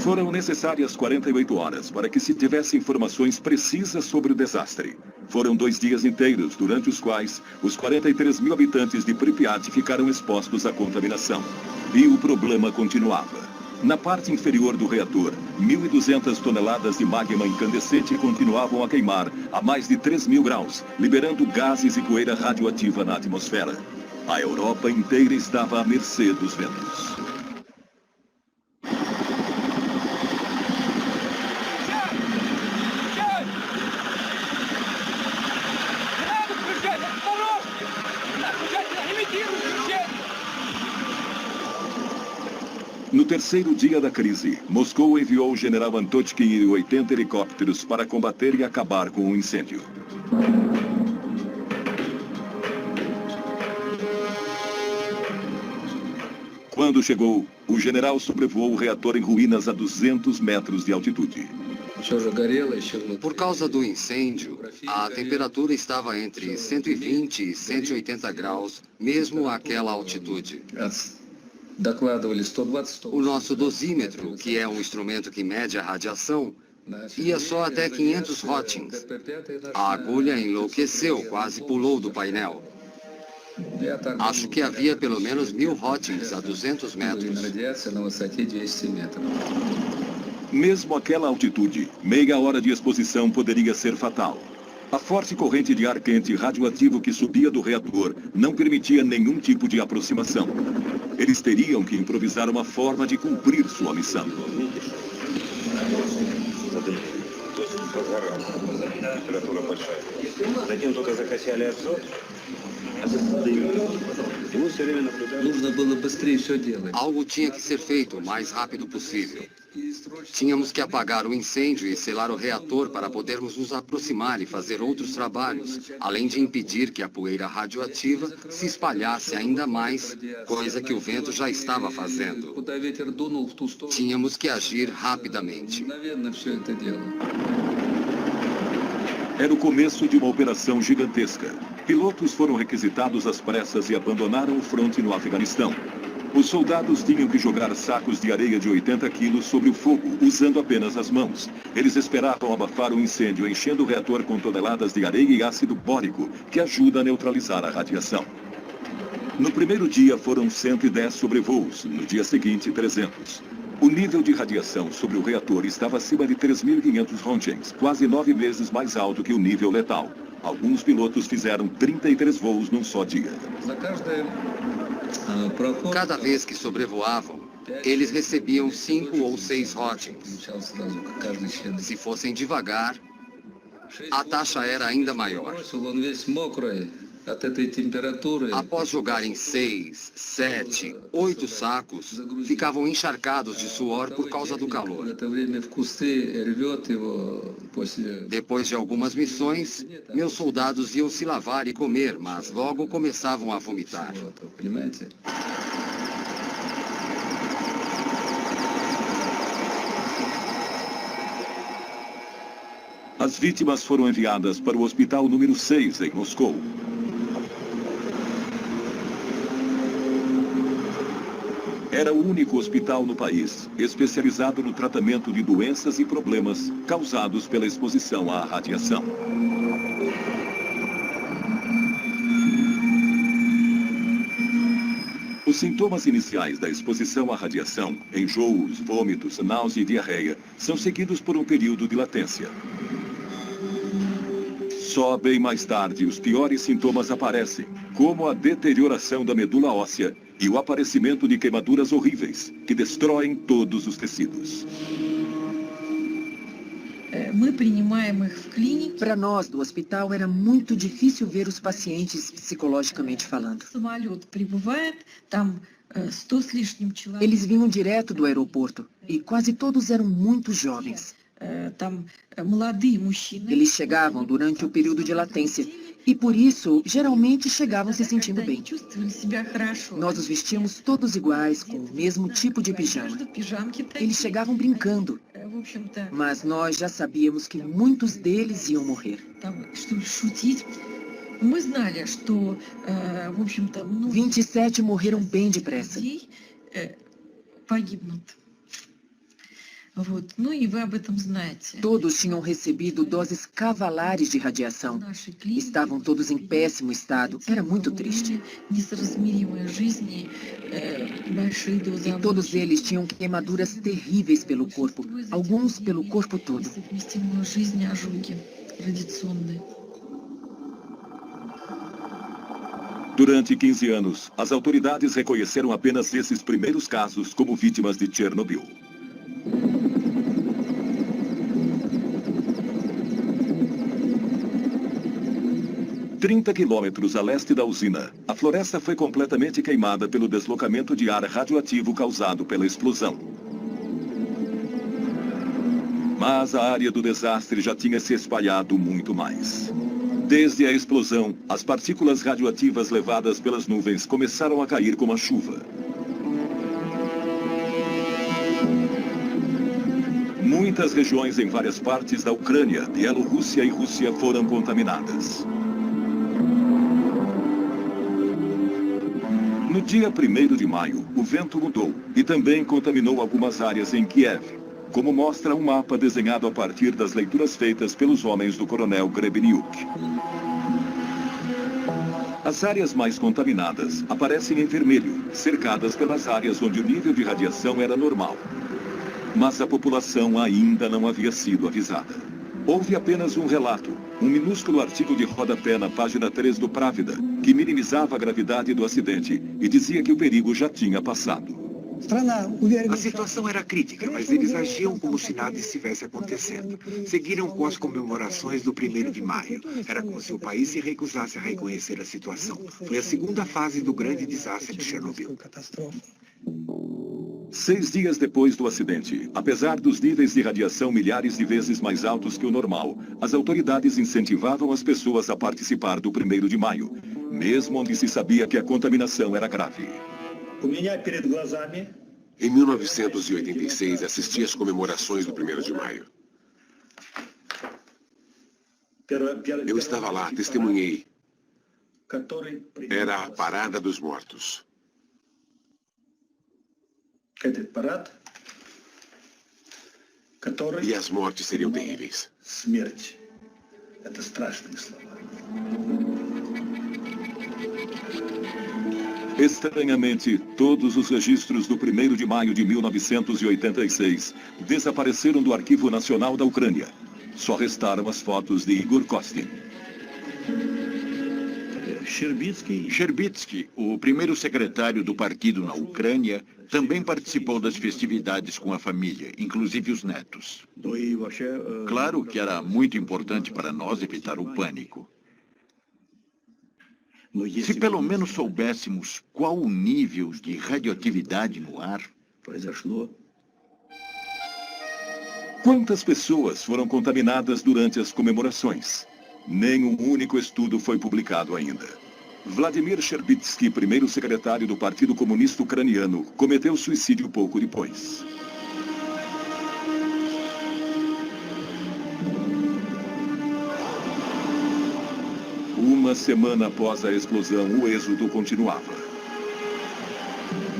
Foram necessárias 48 horas para que se tivesse informações precisas sobre o desastre. Foram 2 dias inteiros, durante os quais os 43 mil habitantes de Pripyat ficaram expostos à contaminação. E o problema continuava. Na parte inferior do reator, 1.200 toneladas de magma incandescente continuavam a queimar a mais de 3.000 graus, liberando gases e poeira radioativa na atmosfera. A Europa inteira estava à mercê dos ventos. No terceiro dia da crise, Moscou enviou o general Antotkin e 80 helicópteros para combater e acabar com o incêndio. Quando chegou, o general sobrevoou o reator em ruínas a 200 metros de altitude. Por causa do incêndio, a temperatura estava entre 120 e 180 graus, mesmo àquela altitude. O nosso dosímetro, que é um instrumento que mede a radiação, ia só até 500 Hotings. A agulha enlouqueceu, quase pulou do painel. Acho que havia pelo menos 1000 Hotings a 200 metros. Mesmo àquela altitude, meia hora de exposição poderia ser fatal. A forte corrente de ar quente radioativo que subia do reator não permitia nenhum tipo de aproximação. Eles teriam que improvisar uma forma de cumprir sua missão. Algo tinha que ser feito o mais rápido possível. Tínhamos que apagar o incêndio e selar o reator para podermos nos aproximar e fazer outros trabalhos, além de impedir que a poeira radioativa se espalhasse ainda mais, coisa que o vento já estava fazendo. Tínhamos que agir rapidamente. Era o começo de uma operação gigantesca. Pilotos foram requisitados às pressas e abandonaram o fronte no Afeganistão. Os soldados tinham que jogar sacos de areia de 80 quilos sobre o fogo, usando apenas as mãos. Eles esperavam abafar o incêndio, enchendo o reator com toneladas de areia e ácido bórico, que ajuda a neutralizar a radiação. No primeiro dia foram 110 sobrevoos, no dia seguinte 300. O nível de radiação sobre o reator estava acima de 3.500 Roentgens, quase 9 vezes mais alto que o nível letal. Alguns pilotos fizeram 33 voos num só dia. Cada vez que sobrevoavam, eles recebiam 5 ou 6 Hotings. Se fossem devagar, a taxa era ainda maior. Após jogarem 6, 7, 8 sacos, ficavam encharcados de suor por causa do calor. Depois de algumas missões, meus soldados iam se lavar e comer, mas logo começavam a vomitar. As vítimas foram enviadas para o hospital número 6, em Moscou. Era o único hospital no país especializado no tratamento de doenças e problemas causados pela exposição à radiação. Os sintomas iniciais da exposição à radiação, enjoos, vômitos, náusea e diarreia, são seguidos por um período de latência. Só bem mais tarde, os piores sintomas aparecem, como a deterioração da medula óssea e o aparecimento de queimaduras horríveis, que destroem todos os tecidos. Para nós do hospital era muito difícil ver os pacientes psicologicamente falando. Eles vinham direto do aeroporto e quase todos eram muito jovens. Eles chegavam durante o período de latência e, por isso, geralmente chegavam se sentindo bem. Nós os vestíamos todos iguais, com o mesmo tipo de pijama. Eles chegavam brincando, mas nós já sabíamos que muitos deles iam morrer. 27 morreram bem depressa. Todos tinham recebido doses cavalares de radiação. Estavam todos em péssimo estado. Era muito triste. E todos eles tinham queimaduras terríveis pelo corpo, alguns pelo corpo todo. Durante 15 anos, as autoridades reconheceram apenas esses primeiros casos como vítimas de Chernobyl. 30 quilômetros a leste da usina, a floresta foi completamente queimada pelo deslocamento de ar radioativo causado pela explosão. Mas a área do desastre já tinha se espalhado muito mais. Desde a explosão, as partículas radioativas levadas pelas nuvens começaram a cair como a chuva. Muitas regiões em várias partes da Ucrânia, Bielorrússia e Rússia foram contaminadas. No dia 1º de maio, o vento mudou e também contaminou algumas áreas em Kiev, como mostra um mapa desenhado a partir das leituras feitas pelos homens do coronel Grebeniuk. As áreas mais contaminadas aparecem em vermelho, cercadas pelas áreas onde o nível de radiação era normal. Mas a população ainda não havia sido avisada. Houve apenas um relato, um minúsculo artigo de rodapé na página 3 do Pravda, que minimizava a gravidade do acidente e dizia que o perigo já tinha passado. A situação era crítica, mas eles agiam como se nada estivesse acontecendo. Seguiram com as comemorações do 1º de maio. Era como se o país se recusasse a reconhecer a situação. Foi a segunda fase do grande desastre de Chernobyl. 6 dias depois do acidente, apesar dos níveis de radiação milhares de vezes mais altos que o normal, as autoridades incentivavam as pessoas a participar do 1º de maio, mesmo onde se sabia que a contaminação era grave. Em 1986, assisti às comemorações do 1º de maio. Eu estava lá, testemunhei. Era a Parada dos Mortos. E as mortes seriam terríveis. Estranhamente, todos os registros do 1º de maio de 1986 desapareceram do Arquivo Nacional da Ucrânia. Só restaram as fotos de Igor Kostin. Sherbitsky, o primeiro secretário do partido na Ucrânia, também participou das festividades com a família, inclusive os netos. Claro que era muito importante para nós evitar o pânico. Se pelo menos soubéssemos qual o nível de radioatividade no ar. Quantas pessoas foram contaminadas durante as comemorações? Nenhum único estudo foi publicado ainda. Vladimir Sherbitsky, primeiro secretário do Partido Comunista Ucraniano, cometeu suicídio pouco depois. Uma semana após a explosão, o êxodo continuava.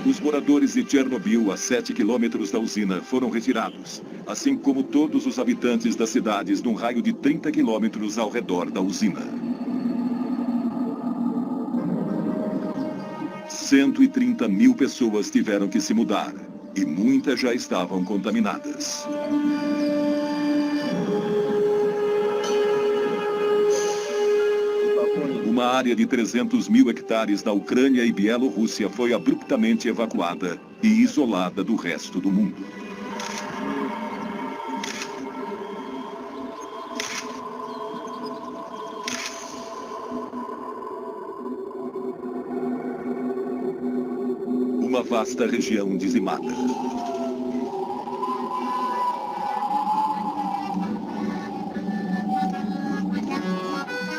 Os moradores de Chernobyl, a 7 quilômetros da usina, foram retirados, assim como todos os habitantes das cidades num raio de 30 quilômetros ao redor da usina. 130 mil pessoas tiveram que se mudar, e muitas já estavam contaminadas. Uma área de 300 mil hectares na Ucrânia e Bielorrússia foi abruptamente evacuada e isolada do resto do mundo. Uma vasta região dizimada.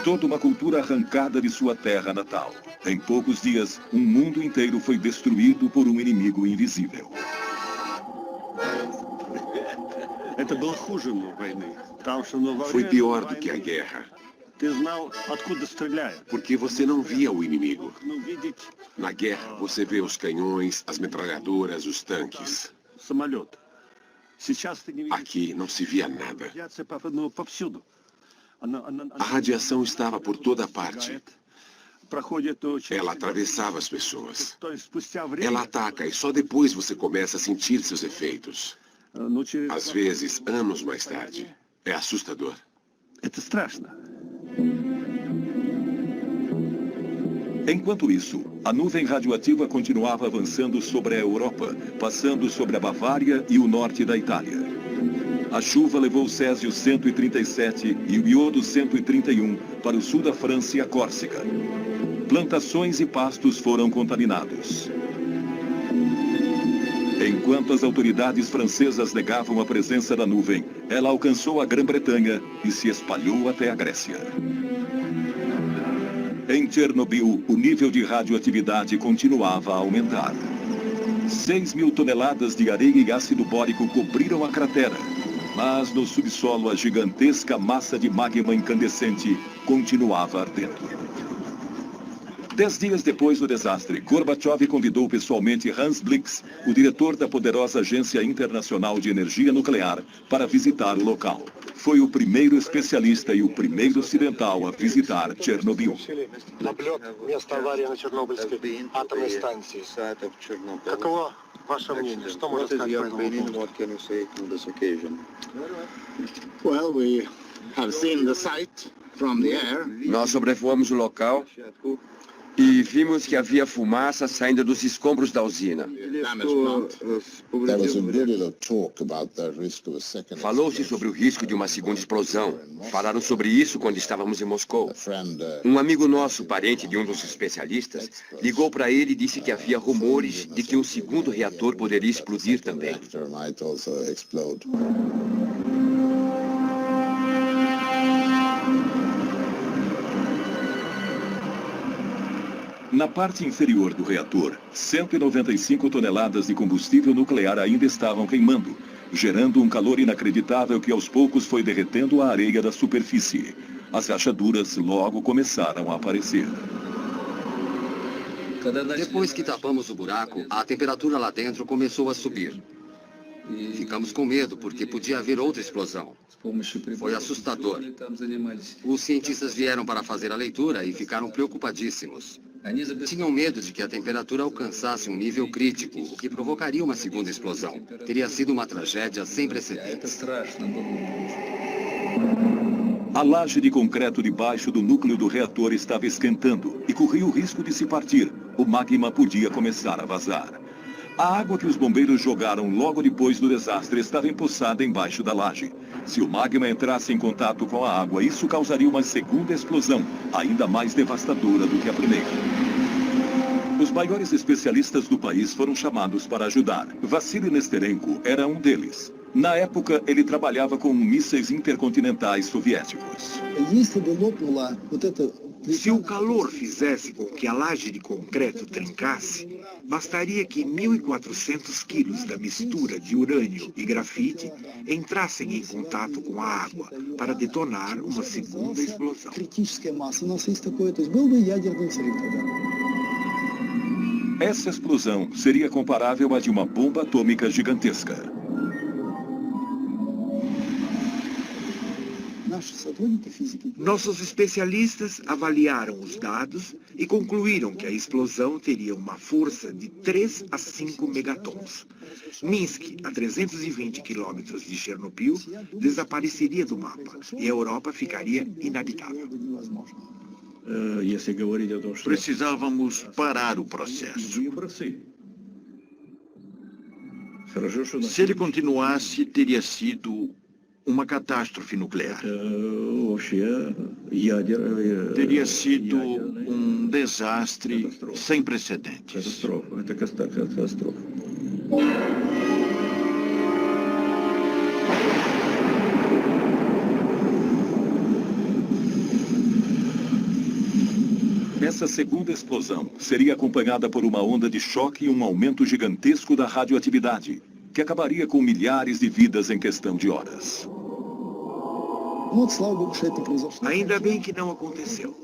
Toda uma cultura arrancada de sua terra natal. Em poucos dias, um mundo inteiro foi destruído por um inimigo invisível. Foi pior do que a guerra. Porque você não via o inimigo. Na guerra, você vê os canhões, as metralhadoras, os tanques. Aqui não se via nada. A radiação estava por toda parte. Ela atravessava as pessoas. Ela ataca e só depois você começa a sentir seus efeitos. Às vezes, anos mais tarde. É assustador. Enquanto isso, a nuvem radioativa continuava avançando sobre a Europa, passando sobre a Bavária e o norte da Itália. A chuva levou o Césio 137 e o iodo 131 para o sul da França e a Córcega. Plantações e pastos foram contaminados. Enquanto as autoridades francesas negavam a presença da nuvem, ela alcançou a Grã-Bretanha e se espalhou até a Grécia. Em Chernobyl, o nível de radioatividade continuava a aumentar. 6.000 toneladas de areia e ácido bórico cobriram a cratera, mas no subsolo a gigantesca massa de magma incandescente continuava ardendo. 10 dias depois do desastre, Gorbachev convidou pessoalmente Hans Blix, o diretor da poderosa Agência Internacional de Energia Nuclear, para visitar o local. Foi o primeiro especialista e o primeiro ocidental a visitar Chernobyl. Nós sobrevoamos o local e vimos que havia fumaça saindo dos escombros da usina. Falou-se sobre o risco de uma segunda explosão. Falaram sobre isso quando estávamos em Moscou. Um amigo nosso, parente de um dos especialistas, ligou para ele e disse que havia rumores de que um segundo reator poderia explodir também. Na parte inferior do reator, 195 toneladas de combustível nuclear ainda estavam queimando, gerando um calor inacreditável que aos poucos foi derretendo a areia da superfície. As rachaduras logo começaram a aparecer. Depois que tapamos o buraco, a temperatura lá dentro começou a subir. Ficamos com medo, porque podia haver outra explosão. Foi assustador. Os cientistas vieram para fazer a leitura e ficaram preocupadíssimos. Tinham medo de que a temperatura alcançasse um nível crítico, o que provocaria uma segunda explosão. Teria sido uma tragédia sem precedentes. A laje de concreto debaixo do núcleo do reator estava esquentando e corria o risco de se partir. O magma podia começar a vazar. A água que os bombeiros jogaram logo depois do desastre estava empoçada embaixo da laje. Se o magma entrasse em contato com a água, isso causaria uma segunda explosão, ainda mais devastadora do que a primeira. Os maiores especialistas do país foram chamados para ajudar. Vassily Nesterenko era um deles. Na época, ele trabalhava com mísseis intercontinentais soviéticos. Se o calor fizesse com que a laje de concreto trincasse, bastaria que 1.400 quilos da mistura de urânio e grafite entrassem em contato com a água para detonar uma segunda explosão. Essa explosão seria comparável à de uma bomba atômica gigantesca. Nossos especialistas avaliaram os dados e concluíram que a explosão teria uma força de 3 a 5 megatons. Minsk, a 320 quilômetros de Chernobyl, desapareceria do mapa e a Europa ficaria inabitável. Precisávamos parar o processo. Se ele continuasse, teria sido uma catástrofe nuclear. Teria sido um desastre sem precedentes. Essa segunda explosão seria acompanhada por uma onda de choque e um aumento gigantesco da radioatividade, que acabaria com milhares de vidas em questão de horas. Ainda bem que não aconteceu.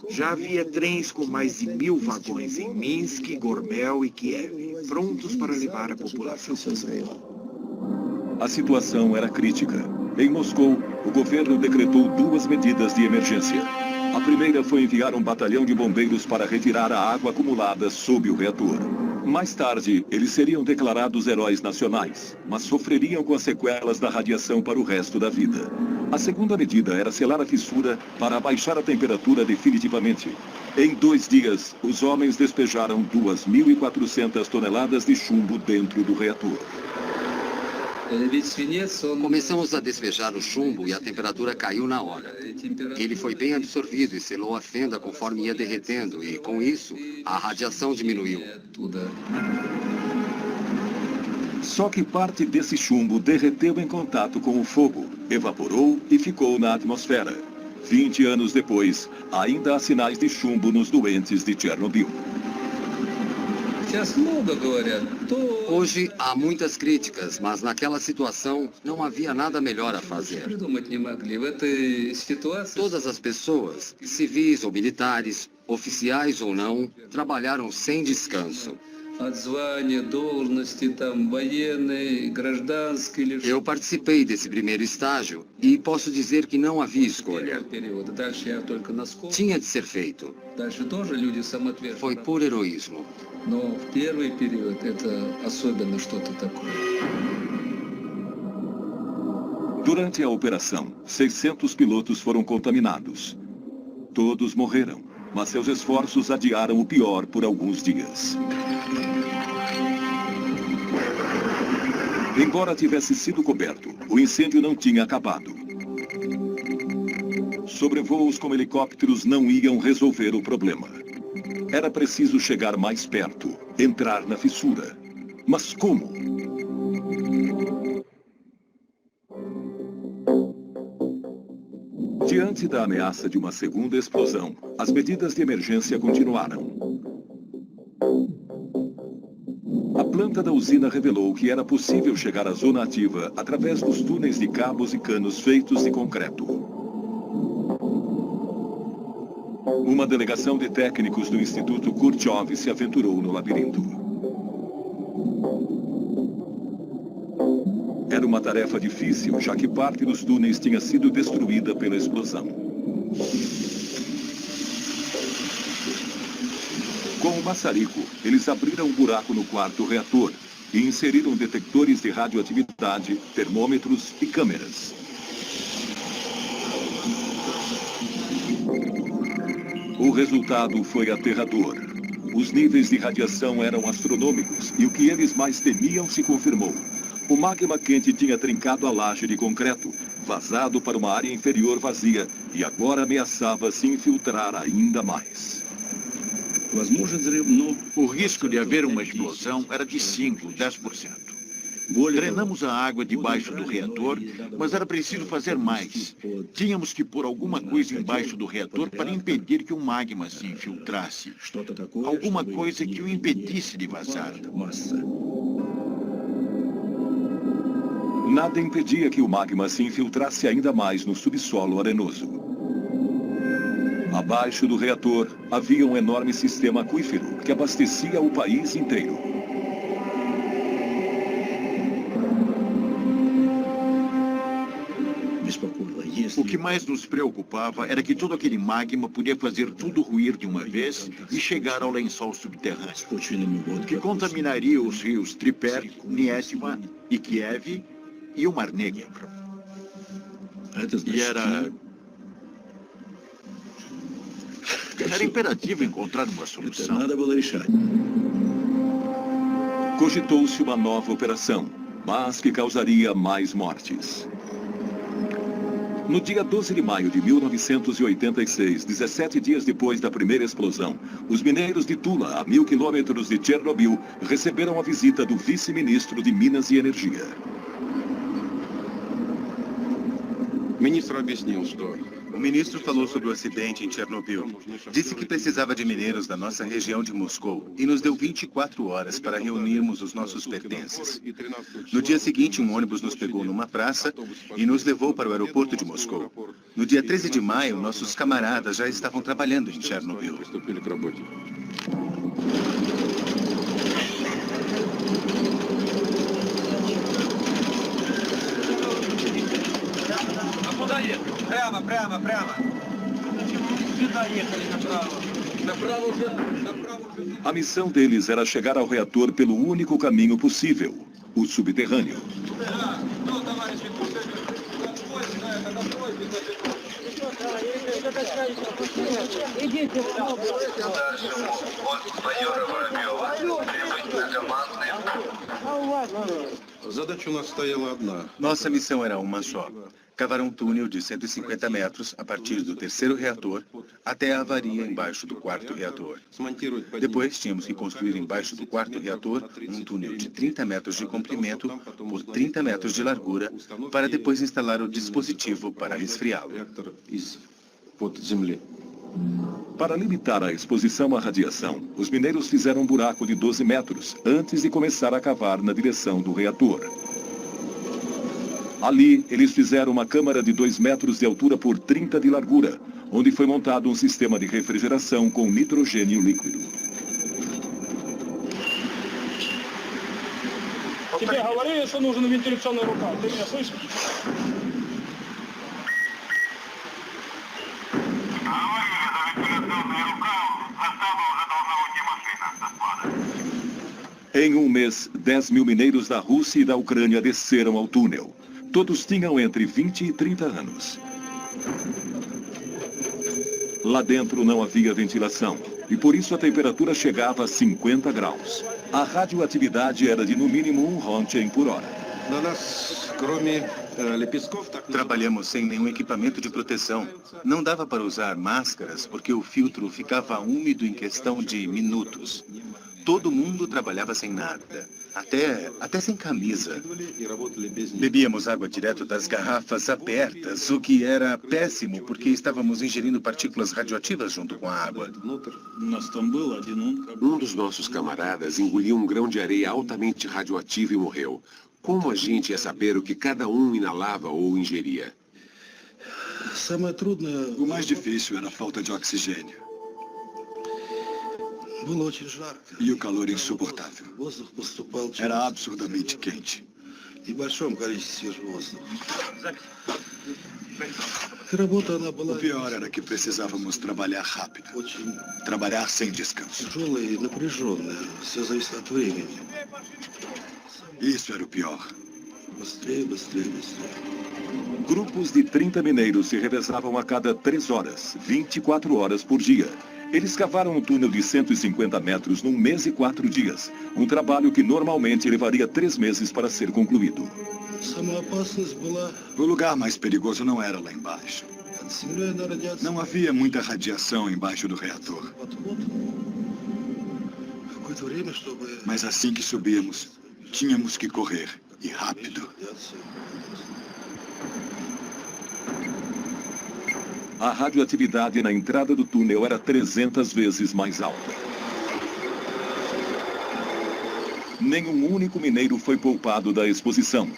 Já havia trens com mais de 1.000 vagões em Minsk, Gormel e Kiev, prontos para levar a população. A situação era crítica. Em Moscou, o governo decretou 2 medidas de emergência. A primeira foi enviar um batalhão de bombeiros para retirar a água acumulada sob o reator. Mais tarde, eles seriam declarados heróis nacionais, mas sofreriam com as sequelas da radiação para o resto da vida. A segunda medida era selar a fissura para abaixar a temperatura definitivamente. Em 2 dias, os homens despejaram 2.400 toneladas de chumbo dentro do reator. Começamos a despejar o chumbo e a temperatura caiu na hora. Ele foi bem absorvido e selou a fenda conforme ia derretendo, e com isso, a radiação diminuiu. Só que parte desse chumbo derreteu em contato com o fogo, evaporou e ficou na atmosfera. 20 anos depois, ainda há sinais de chumbo nos doentes de Chernobyl. Hoje há muitas críticas, mas naquela situação não havia nada melhor a fazer. Todas as pessoas, civis ou militares, oficiais ou não, trabalharam sem descanso. Eu participei desse primeiro estágio e posso dizer que não havia escolha. Tinha de ser feito. Foi por heroísmo. Durante a operação, 600 pilotos foram contaminados. Todos morreram, mas seus esforços adiaram o pior por alguns dias. Embora tivesse sido coberto, o incêndio não tinha acabado. Sobrevoos com helicópteros não iam resolver o problema. Era preciso chegar mais perto, entrar na fissura. Mas como? Diante da ameaça de uma segunda explosão, as medidas de emergência continuaram. A planta da usina revelou que era possível chegar à zona ativa através dos túneis de cabos e canos feitos de concreto. Uma delegação de técnicos do Instituto Khrushchev se aventurou no labirinto. Era uma tarefa difícil, já que parte dos túneis tinha sido destruída pela explosão. Com o maçarico, eles abriram um buraco no quarto reator e inseriram detectores de radioatividade, termômetros e câmeras. O resultado foi aterrador. Os níveis de radiação eram astronômicos e o que eles mais temiam se confirmou. O magma quente tinha trincado a laje de concreto, vazado para uma área inferior vazia e agora ameaçava se infiltrar ainda mais. O risco de haver uma explosão era de 5, 10%. Drenamos a água debaixo do reator, mas era preciso fazer mais. Tínhamos que pôr alguma coisa embaixo do reator para impedir que o magma se infiltrasse. Alguma coisa que o impedisse de vazar. Nada impedia que o magma se infiltrasse ainda mais no subsolo arenoso. Abaixo do reator, havia um enorme sistema aquífero que abastecia o país inteiro. O que mais nos preocupava era que todo aquele magma podia fazer tudo ruir de uma vez e chegar ao lençol subterrâneo, que contaminaria os rios Dnieper, Nyesma e Kiev e o Mar Negro. E era imperativo encontrar uma solução. Cogitou-se uma nova operação, mas que causaria mais mortes. No dia 12 de maio de 1986, 17 dias depois da primeira explosão, os mineiros de Tula, a 1000 quilômetros de Chernobyl, receberam a visita do vice-ministro de Minas e Energia. O ministro falou sobre o acidente em Chernobyl. Disse que precisava de mineiros da nossa região de Moscou e nos deu 24 horas para reunirmos os nossos pertences. No dia seguinte, um ônibus nos pegou numa praça e nos levou para o aeroporto de Moscou. No dia 13 de maio, nossos camaradas já estavam trabalhando em Chernobyl. A missão deles era chegar ao reator pelo único caminho possível, o subterrâneo. Nossa missão era uma só. Cavar um túnel de 150 metros a partir do terceiro reator até a avaria embaixo do quarto reator. Depois, tínhamos que construir embaixo do quarto reator um túnel de 30 metros de comprimento por 30 metros de largura para depois instalar o dispositivo para resfriá-lo. Para limitar a exposição à radiação, os mineiros fizeram um buraco de 12 metros antes de começar a cavar na direção do reator. Ali, eles fizeram uma câmara de 2 metros de altura por 30 de largura, onde foi montado um sistema de refrigeração com nitrogênio líquido. Тебе говорили, что нужен вентиляционный рукав. Ты меня слышишь? Em um mês, 10 mil mineiros da Rússia e da Ucrânia desceram ao túnel. Todos tinham entre 20 e 30 anos. Lá dentro não havia ventilação, e por isso a temperatura chegava a 50 graus. A radioatividade era de no mínimo 1 Rontgen por hora. Trabalhamos sem nenhum equipamento de proteção. Não dava para usar máscaras porque o filtro ficava úmido em questão de minutos. Todo mundo trabalhava sem nada, até sem camisa. Bebíamos água direto das garrafas abertas, o que era péssimo porque estávamos ingerindo partículas radioativas junto com a água. Um dos nossos camaradas engoliu um grão de areia altamente radioativo e morreu. Como a gente ia saber o que cada um inalava ou ingeria? O mais difícil era a falta de oxigênio. E o calor insuportável. Era absurdamente quente. O pior era que precisávamos trabalhar rápido. Trabalhar sem descanso. Isso era o pior. Grupos de 30 mineiros se revezavam a cada 3 horas, 24 horas por dia. Eles cavaram um túnel de 150 metros num mês e 4 dias. Um trabalho que normalmente levaria 3 meses para ser concluído. O lugar mais perigoso não era lá embaixo. Não havia muita radiação embaixo do reator. Mas assim que subíamos, tínhamos que correr, e rápido. A radioatividade na entrada do túnel era 300 vezes mais alta. Nenhum único mineiro foi poupado da exposição.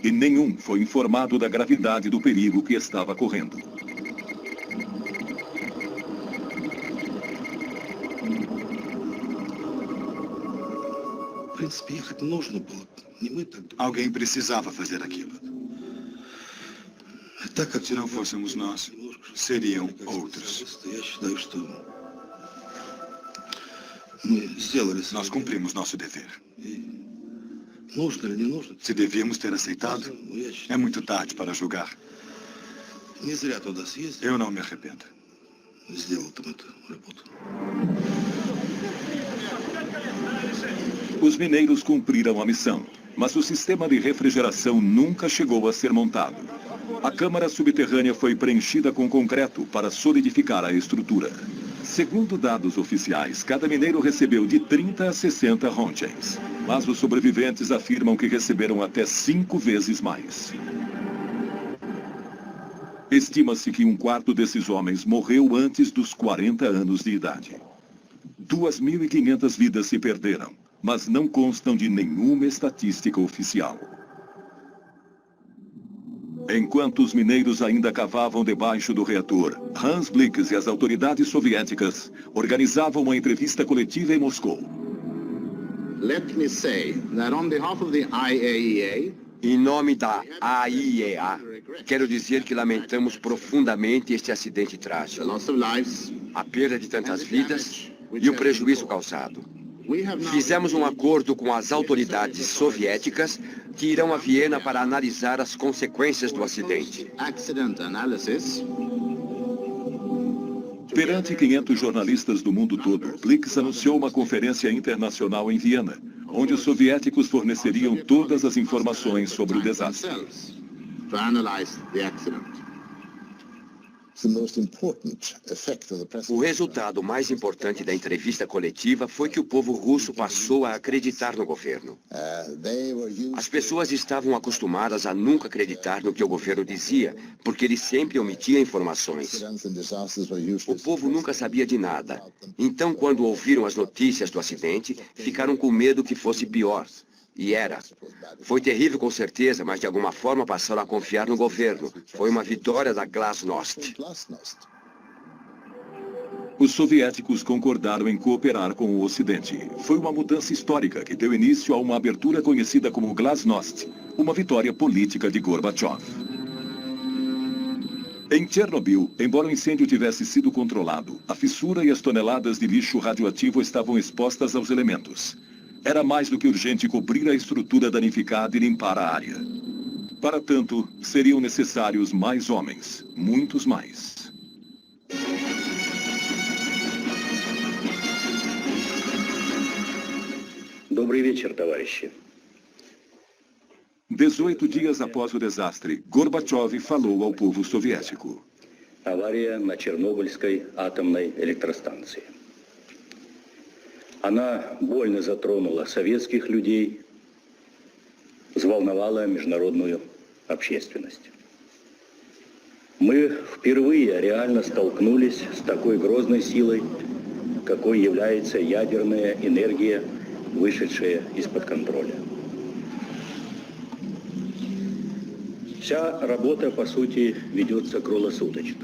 E nenhum foi informado da gravidade do perigo que estava correndo. Alguém precisava fazer aquilo. Se não fôssemos nós, seriam outros. Nós cumprimos nosso dever. Se devíamos ter aceitado, é muito tarde para julgar. Eu não me arrependo. Os mineiros cumpriram a missão, mas o sistema de refrigeração nunca chegou a ser montado. A câmara subterrânea foi preenchida com concreto para solidificar a estrutura. Segundo dados oficiais, cada mineiro recebeu de 30 a 60 Rontgens, mas os sobreviventes afirmam que receberam até 5 vezes mais. Estima-se que 1/4 desses homens morreu antes dos 40 anos de idade. 2.500 vidas se perderam, mas não constam de nenhuma estatística oficial. Enquanto os mineiros ainda cavavam debaixo do reator, Hans Blix e as autoridades soviéticas organizavam uma entrevista coletiva em Moscou. Let me say that on behalf of the IAEA, em nome da AIEA, quero dizer que lamentamos profundamente este acidente trágico, a perda de tantas vidas e o prejuízo causado. Fizemos um acordo com as autoridades soviéticas que irão a Viena para analisar as consequências do acidente. Perante 500 jornalistas do mundo todo, Blix anunciou uma conferência internacional em Viena, onde os soviéticos forneceriam todas as informações sobre o desastre. To analyze the accident. O resultado mais importante da entrevista coletiva foi que o povo russo passou a acreditar no governo. As pessoas estavam acostumadas a nunca acreditar no que o governo dizia, porque ele sempre omitia informações. O povo nunca sabia de nada. Então, quando ouviram as notícias do acidente, ficaram com medo que fosse pior. E era. Foi terrível com certeza, mas de alguma forma passaram a confiar no governo. Foi uma vitória da Glasnost. Os soviéticos concordaram em cooperar com o Ocidente. Foi uma mudança histórica que deu início a uma abertura conhecida como Glasnost, uma vitória política de Gorbachev. Em Chernobyl, embora o incêndio tivesse sido controlado, a fissura e as toneladas de lixo radioativo estavam expostas aos elementos. Era mais do que urgente cobrir a estrutura danificada e limpar a área. Para tanto, seriam necessários mais homens, muitos mais. Добрый вечер, товарищи. 18 dias após o desastre, Gorbachev falou ao povo soviético. Авария на Чернобыльской атомной электростанции. Она больно затронула советских людей, взволновала международную общественность. Мы впервые реально столкнулись с такой грозной силой, какой является ядерная энергия, вышедшая из-под контроля. Вся работа, по сути, ведется круглосуточно.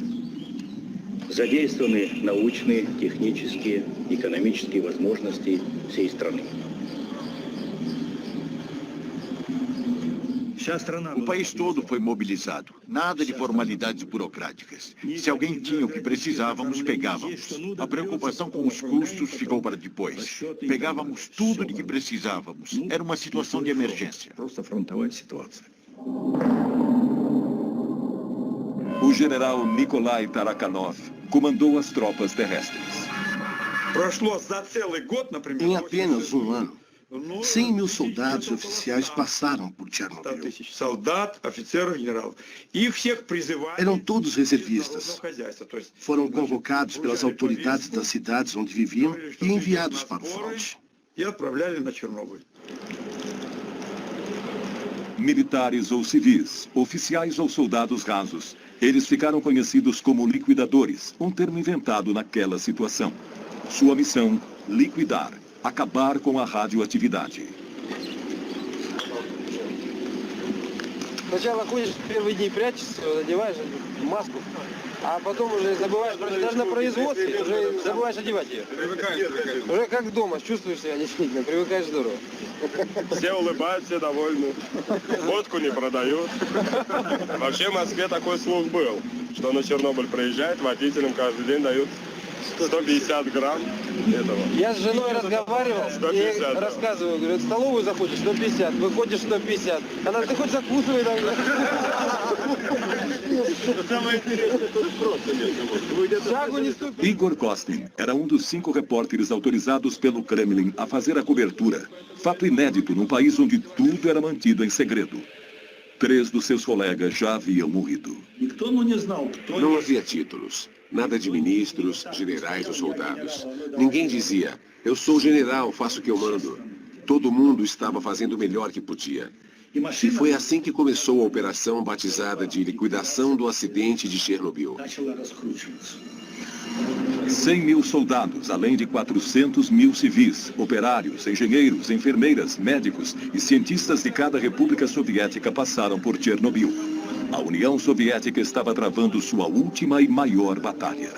Задействованы научные, технические, экономические возможности всей страны. O país todo foi mobilizado. Nada de formalidades burocráticas. Se alguém tinha o que precisávamos, pegávamos. A preocupação com os custos ficou para depois. Pegávamos tudo de que precisávamos. Era uma situação de emergência. O general Nikolai Tarakhanov comandou as tropas terrestres. Em apenas um ano, 100.000 soldados e oficiais passaram por Chernobyl. Eram todos reservistas. Foram convocados pelas autoridades das cidades onde viviam e enviados para o fronte. Militares ou civis, oficiais ou soldados rasos, eles ficaram conhecidos como liquidadores, um termo inventado naquela situação. Sua missão, liquidar, acabar com a radioatividade. Сначала ходишь первые дни, прячешься, одеваешь маску, а потом уже забываешь, даже на производстве уже забываешь одевать ее. Уже как дома, чувствуешь себя действительно, привыкаешь здорово. Все улыбаются, все довольны. Водку не продают. Вообще в Москве такой слух был, что на Чернобыль приезжает, водителям каждый день дают 150 грамм этого. Я с женой разговаривал и рассказываю, говорю, в столовую заходишь 150, выходишь 150. Она, ты хоть закусывай тогда. Igor Kostin era um dos 5 repórteres autorizados pelo Kremlin a fazer a cobertura. Fato inédito num país onde tudo era mantido em segredo. 3 dos seus colegas já haviam morrido. Não havia títulos. Nada de ministros, generais ou soldados. Ninguém dizia, eu sou general, faço o que eu mando. Todo mundo estava fazendo o melhor que podia. E foi assim que começou a operação batizada de liquidação do acidente de Chernobyl. 100.000 soldados, além de 400.000 civis, operários, engenheiros, enfermeiras, médicos e cientistas de cada república soviética passaram por Chernobyl. A União Soviética estava travando sua última e maior batalha.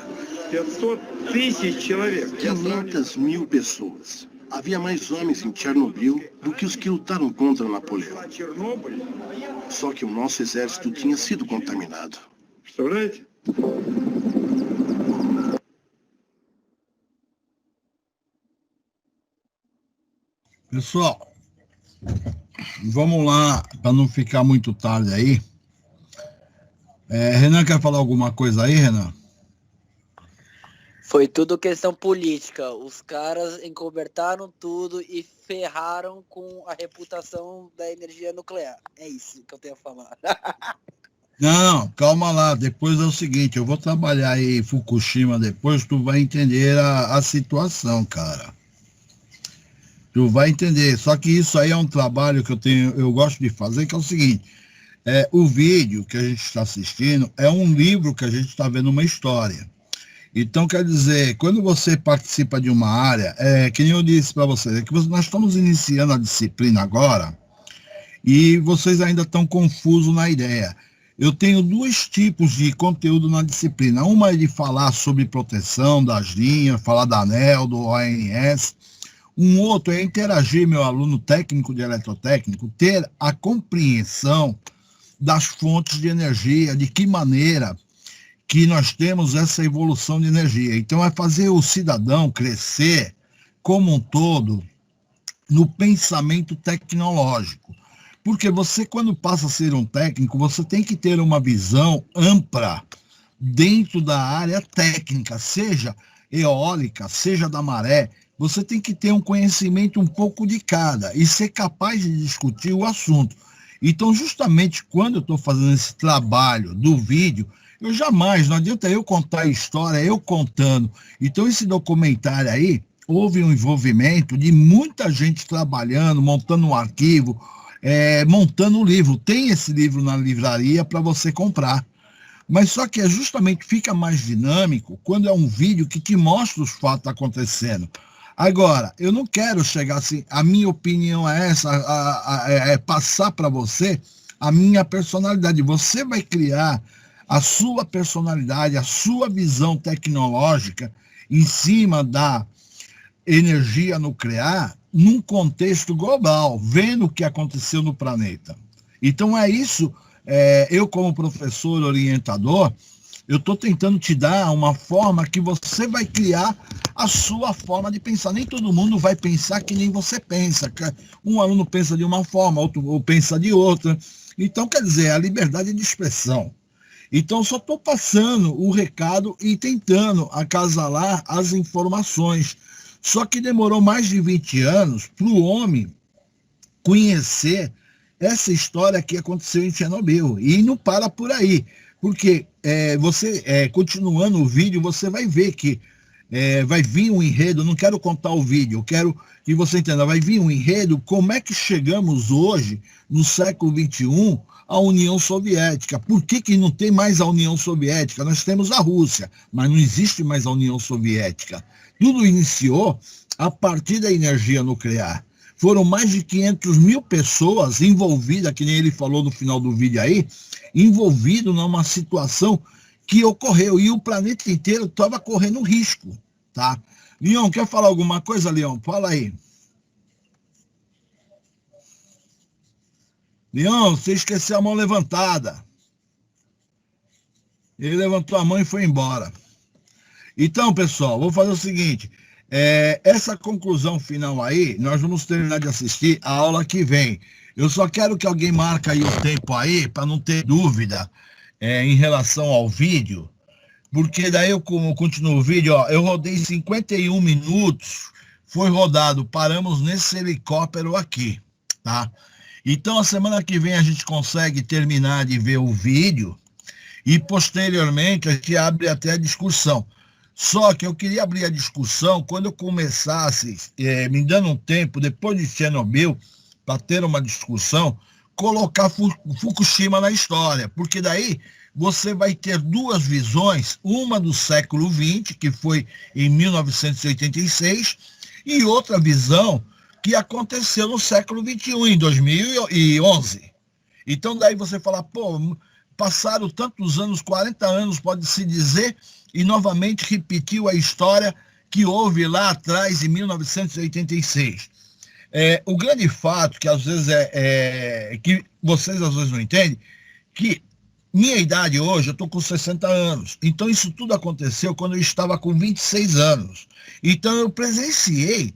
500.000 pessoas. Havia mais homens em Chernobyl do que os que lutaram contra Napoleão. Só que o nosso exército tinha sido contaminado. Pessoal, vamos lá, para não ficar muito tarde aí. Renan quer falar alguma coisa aí, Renan? Foi tudo questão política. Os caras encobertaram tudo e ferraram com a reputação da energia nuclear. É isso que eu tenho a falar. Não, calma lá. Depois é o seguinte, eu vou trabalhar aí em Fukushima depois, tu vai entender a situação, cara. Tu vai entender. Só que isso aí é um trabalho que eu gosto de fazer, que é o seguinte. O vídeo que a gente está assistindo é um livro que a gente está vendo uma história. Então, quer dizer, quando você participa de uma área, que nem eu disse para vocês, que nós estamos iniciando a disciplina agora e vocês ainda estão confusos na ideia. Eu tenho 2 tipos de conteúdo na disciplina. Uma é de falar sobre proteção das linhas, falar da ANEEL, do ONS. Um outro é interagir, meu aluno técnico de eletrotécnico, ter a compreensão das fontes de energia, de que maneira que nós temos essa evolução de energia. Então, é fazer o cidadão crescer como um todo no pensamento tecnológico. Porque você, quando passa a ser um técnico, você tem que ter uma visão ampla dentro da área técnica, seja eólica, seja da maré. Você tem que ter um conhecimento um pouco de cada e ser capaz de discutir o assunto. Então, justamente quando eu estou fazendo esse trabalho do vídeo, eu jamais, não adianta eu contar a história, eu contando. Então, esse documentário aí, houve um envolvimento de muita gente trabalhando, montando um arquivo, montando um livro. Tem esse livro na livraria para você comprar. Mas só que justamente fica mais dinâmico quando é um vídeo que te mostra os fatos acontecendo. Agora, eu não quero chegar assim, a minha opinião é essa, passar para você a minha personalidade. Você vai criar a sua personalidade, a sua visão tecnológica em cima da energia nuclear num contexto global, vendo o que aconteceu no planeta. Então é isso, eu como professor orientador, eu estou tentando te dar uma forma que você vai criar a sua forma de pensar. Nem todo mundo vai pensar que nem você pensa. Um aluno pensa de uma forma, outro pensa de outra. Então, quer dizer, a liberdade de expressão. Então, só estou passando o recado e tentando acasalar as informações. Só que demorou mais de 20 anos para o homem conhecer essa história que aconteceu em Chernobyl. E não para por aí. Porque continuando o vídeo, você vai ver que vai vir um enredo. Não quero contar o vídeo, eu quero que você entenda. Vai vir um enredo, como é que chegamos hoje, no século XXI, à União Soviética. Por que não tem mais a União Soviética? Nós temos a Rússia, mas não existe mais a União Soviética. Tudo iniciou a partir da energia nuclear. Foram mais de 500 mil pessoas envolvidas, que nem ele falou no final do vídeo aí, envolvido numa situação que ocorreu. E o planeta inteiro estava correndo risco, tá? Leon, quer falar alguma coisa, Leon? Fala aí. Leon, você esqueceu a mão levantada. Ele levantou a mão e foi embora. Então, pessoal, vou fazer o seguinte. Essa conclusão final aí, nós vamos terminar de assistir a aula que vem. Eu só quero que alguém marque aí o tempo aí, para não ter dúvida em relação ao vídeo, porque daí eu continuo o vídeo, ó, eu rodei 51 minutos, foi rodado, paramos nesse helicóptero aqui, tá? Então, a semana que vem a gente consegue terminar de ver o vídeo e, posteriormente, a gente abre até a discussão. Só que eu queria abrir a discussão quando eu começasse, me dando um tempo, depois de Chernobyl, para ter uma discussão, colocar Fukushima na história, porque daí você vai ter 2 visões, uma do século XX, que foi em 1986, e outra visão que aconteceu no século XXI, em 2011. Então daí você fala, pô, passaram tantos anos, 40 anos, pode-se dizer, e novamente repetiu a história que houve lá atrás, em 1986. O grande fato, que às vezes que vocês às vezes não entendem, que minha idade hoje, eu estou com 60 anos. Então isso tudo aconteceu quando eu estava com 26 anos. Então eu presenciei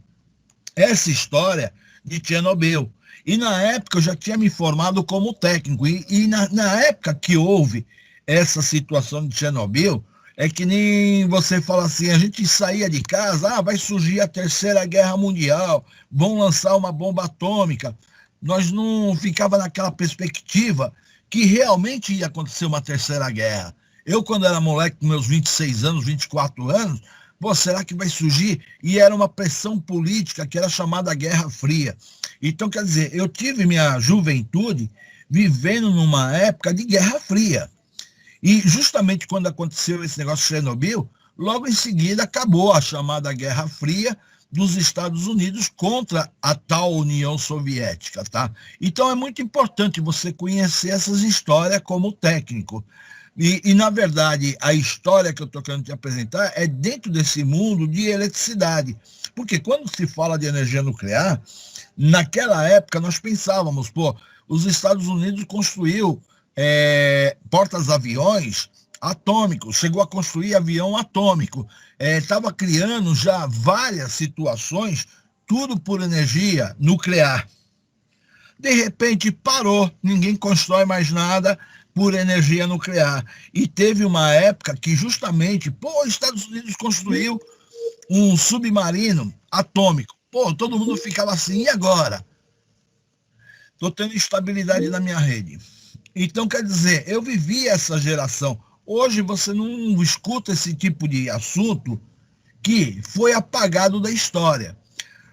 essa história de Chernobyl. E na época eu já tinha me formado como técnico. E na época que houve essa situação de Chernobyl, É que nem você fala assim, a gente saía de casa, vai surgir a Terceira Guerra Mundial, vão lançar uma bomba atômica. Nós não ficava naquela perspectiva que realmente ia acontecer uma terceira guerra. Eu, quando era moleque, com meus 26 anos, 24 anos, será que vai surgir? E era uma pressão política que era chamada Guerra Fria. Então, quer dizer, eu tive minha juventude vivendo numa época de Guerra Fria. E justamente quando aconteceu esse negócio de Chernobyl, logo em seguida acabou a chamada Guerra Fria dos Estados Unidos contra a tal União Soviética, tá? Então é muito importante você conhecer essas histórias como técnico. E na verdade, a história que eu estou querendo te apresentar é dentro desse mundo de eletricidade. Porque quando se fala de energia nuclear, naquela época nós pensávamos, os Estados Unidos construiu portas-aviões atômicos, chegou a construir avião atômico, estava criando já várias situações, tudo por energia nuclear. De repente parou, ninguém constrói mais nada por energia nuclear. E teve uma época que justamente, os Estados Unidos construiu um submarino atômico. Todo mundo ficava assim, e agora? Estou tendo instabilidade na minha rede. Então, quer dizer, eu vivi essa geração. Hoje você não escuta esse tipo de assunto que foi apagado da história.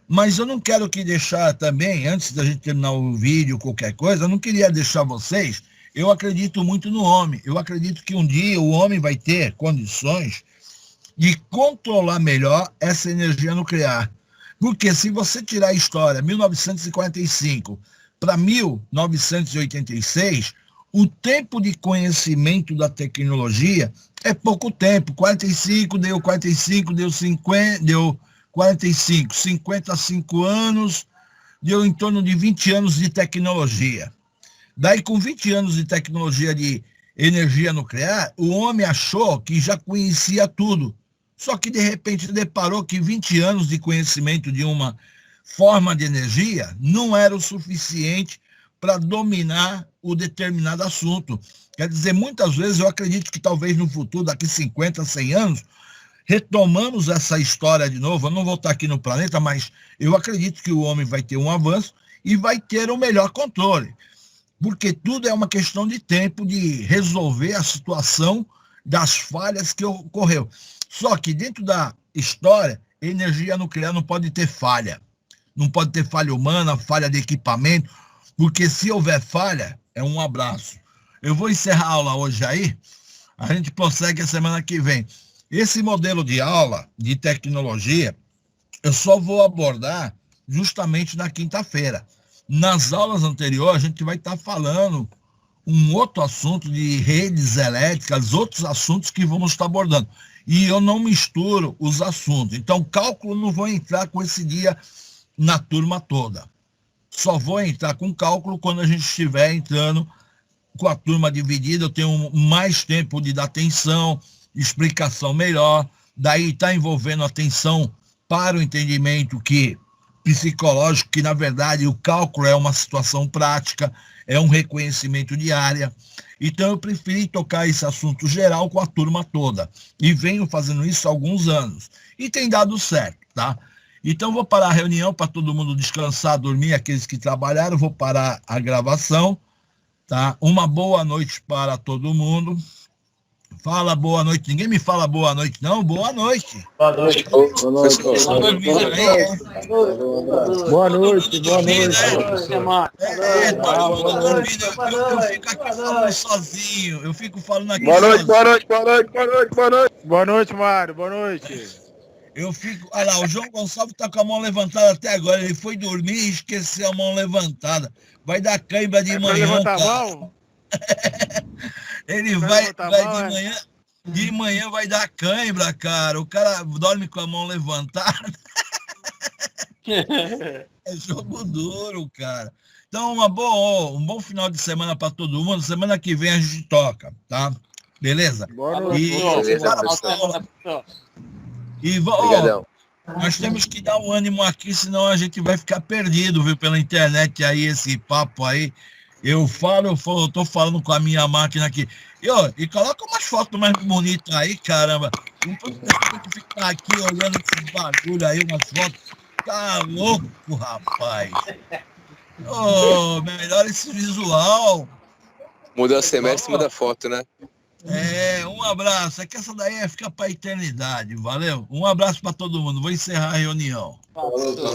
Mas eu não quero que deixar também, antes da gente terminar o vídeo, qualquer coisa, eu não queria deixar vocês, eu acredito muito no homem. Eu acredito que um dia o homem vai ter condições de controlar melhor essa energia nuclear. Porque se você tirar a história 1945 para 1986, o tempo de conhecimento da tecnologia é pouco tempo. 45 deu 50, deu 45, 55 anos, deu em torno de 20 anos de tecnologia. Daí, com 20 anos de tecnologia de energia nuclear, o homem achou que já conhecia tudo. Só que, de repente, deparou que 20 anos de conhecimento de uma forma de energia não era o suficiente para dominar o determinado assunto. Quer dizer, muitas vezes eu acredito que talvez no futuro, daqui 50, 100 anos, retomamos essa história de novo. Eu não vou estar aqui no planeta, mas eu acredito que o homem vai ter um avanço e vai ter o melhor controle. Porque tudo é uma questão de tempo de resolver a situação das falhas que ocorreu. Só que dentro da história, energia nuclear não pode ter falha. Não pode ter falha humana, falha de equipamento, porque se houver falha, é um abraço. Eu vou encerrar a aula hoje aí, a gente prossegue a semana que vem. Esse modelo de aula, de tecnologia, eu só vou abordar justamente na quinta-feira. Nas aulas anteriores, a gente vai estar falando um outro assunto de redes elétricas, outros assuntos que vamos estar abordando. E eu não misturo os assuntos. Então, cálculo não vou entrar com esse dia na turma toda. Só vou entrar com cálculo quando a gente estiver entrando com a turma dividida. Eu tenho mais tempo de dar atenção, explicação melhor. Daí está envolvendo atenção para o entendimento psicológico, que na verdade o cálculo é uma situação prática, é um reconhecimento de área. Então eu preferi tocar esse assunto geral com a turma toda. E venho fazendo isso há alguns anos. E tem dado certo, tá? Então vou parar a reunião para todo mundo descansar, dormir, aqueles que trabalharam, vou parar a gravação, tá? Uma boa noite para todo mundo. Fala boa noite. Ninguém me fala boa noite, não? Boa noite. Boa noite. Boa noite. Boa noite. Boa noite. Eu fico aqui falando sozinho. Eu fico falando aqui boa noite, sozinho. boa noite, boa noite, boa noite, boa noite. Boa noite, Mário. Boa noite. Eu fico... Olha lá, o João Gonçalves está com a mão levantada até agora. Ele foi dormir e esqueceu a mão levantada. Vai dar cãibra de manhã, cara. A mão? Ele vai de manhã vai dar cãibra, cara. O cara dorme com a mão levantada. É jogo duro, cara. Então, um bom final de semana para todo mundo. Semana que vem a gente toca, tá? Beleza? Boa noite. Nós temos que dar um ânimo aqui, senão a gente vai ficar perdido, viu, pela internet aí, esse papo aí. Eu tô falando com a minha máquina aqui. E coloca umas fotos mais bonitas aí, caramba. Não tem que ficar aqui olhando esses bagulho aí, umas fotos. Tá louco, rapaz. Melhor esse visual. Muda o semestre, muda a foto, né? Um abraço. É que essa daí fica pra eternidade, valeu? Um abraço pra todo mundo. Vou encerrar a reunião.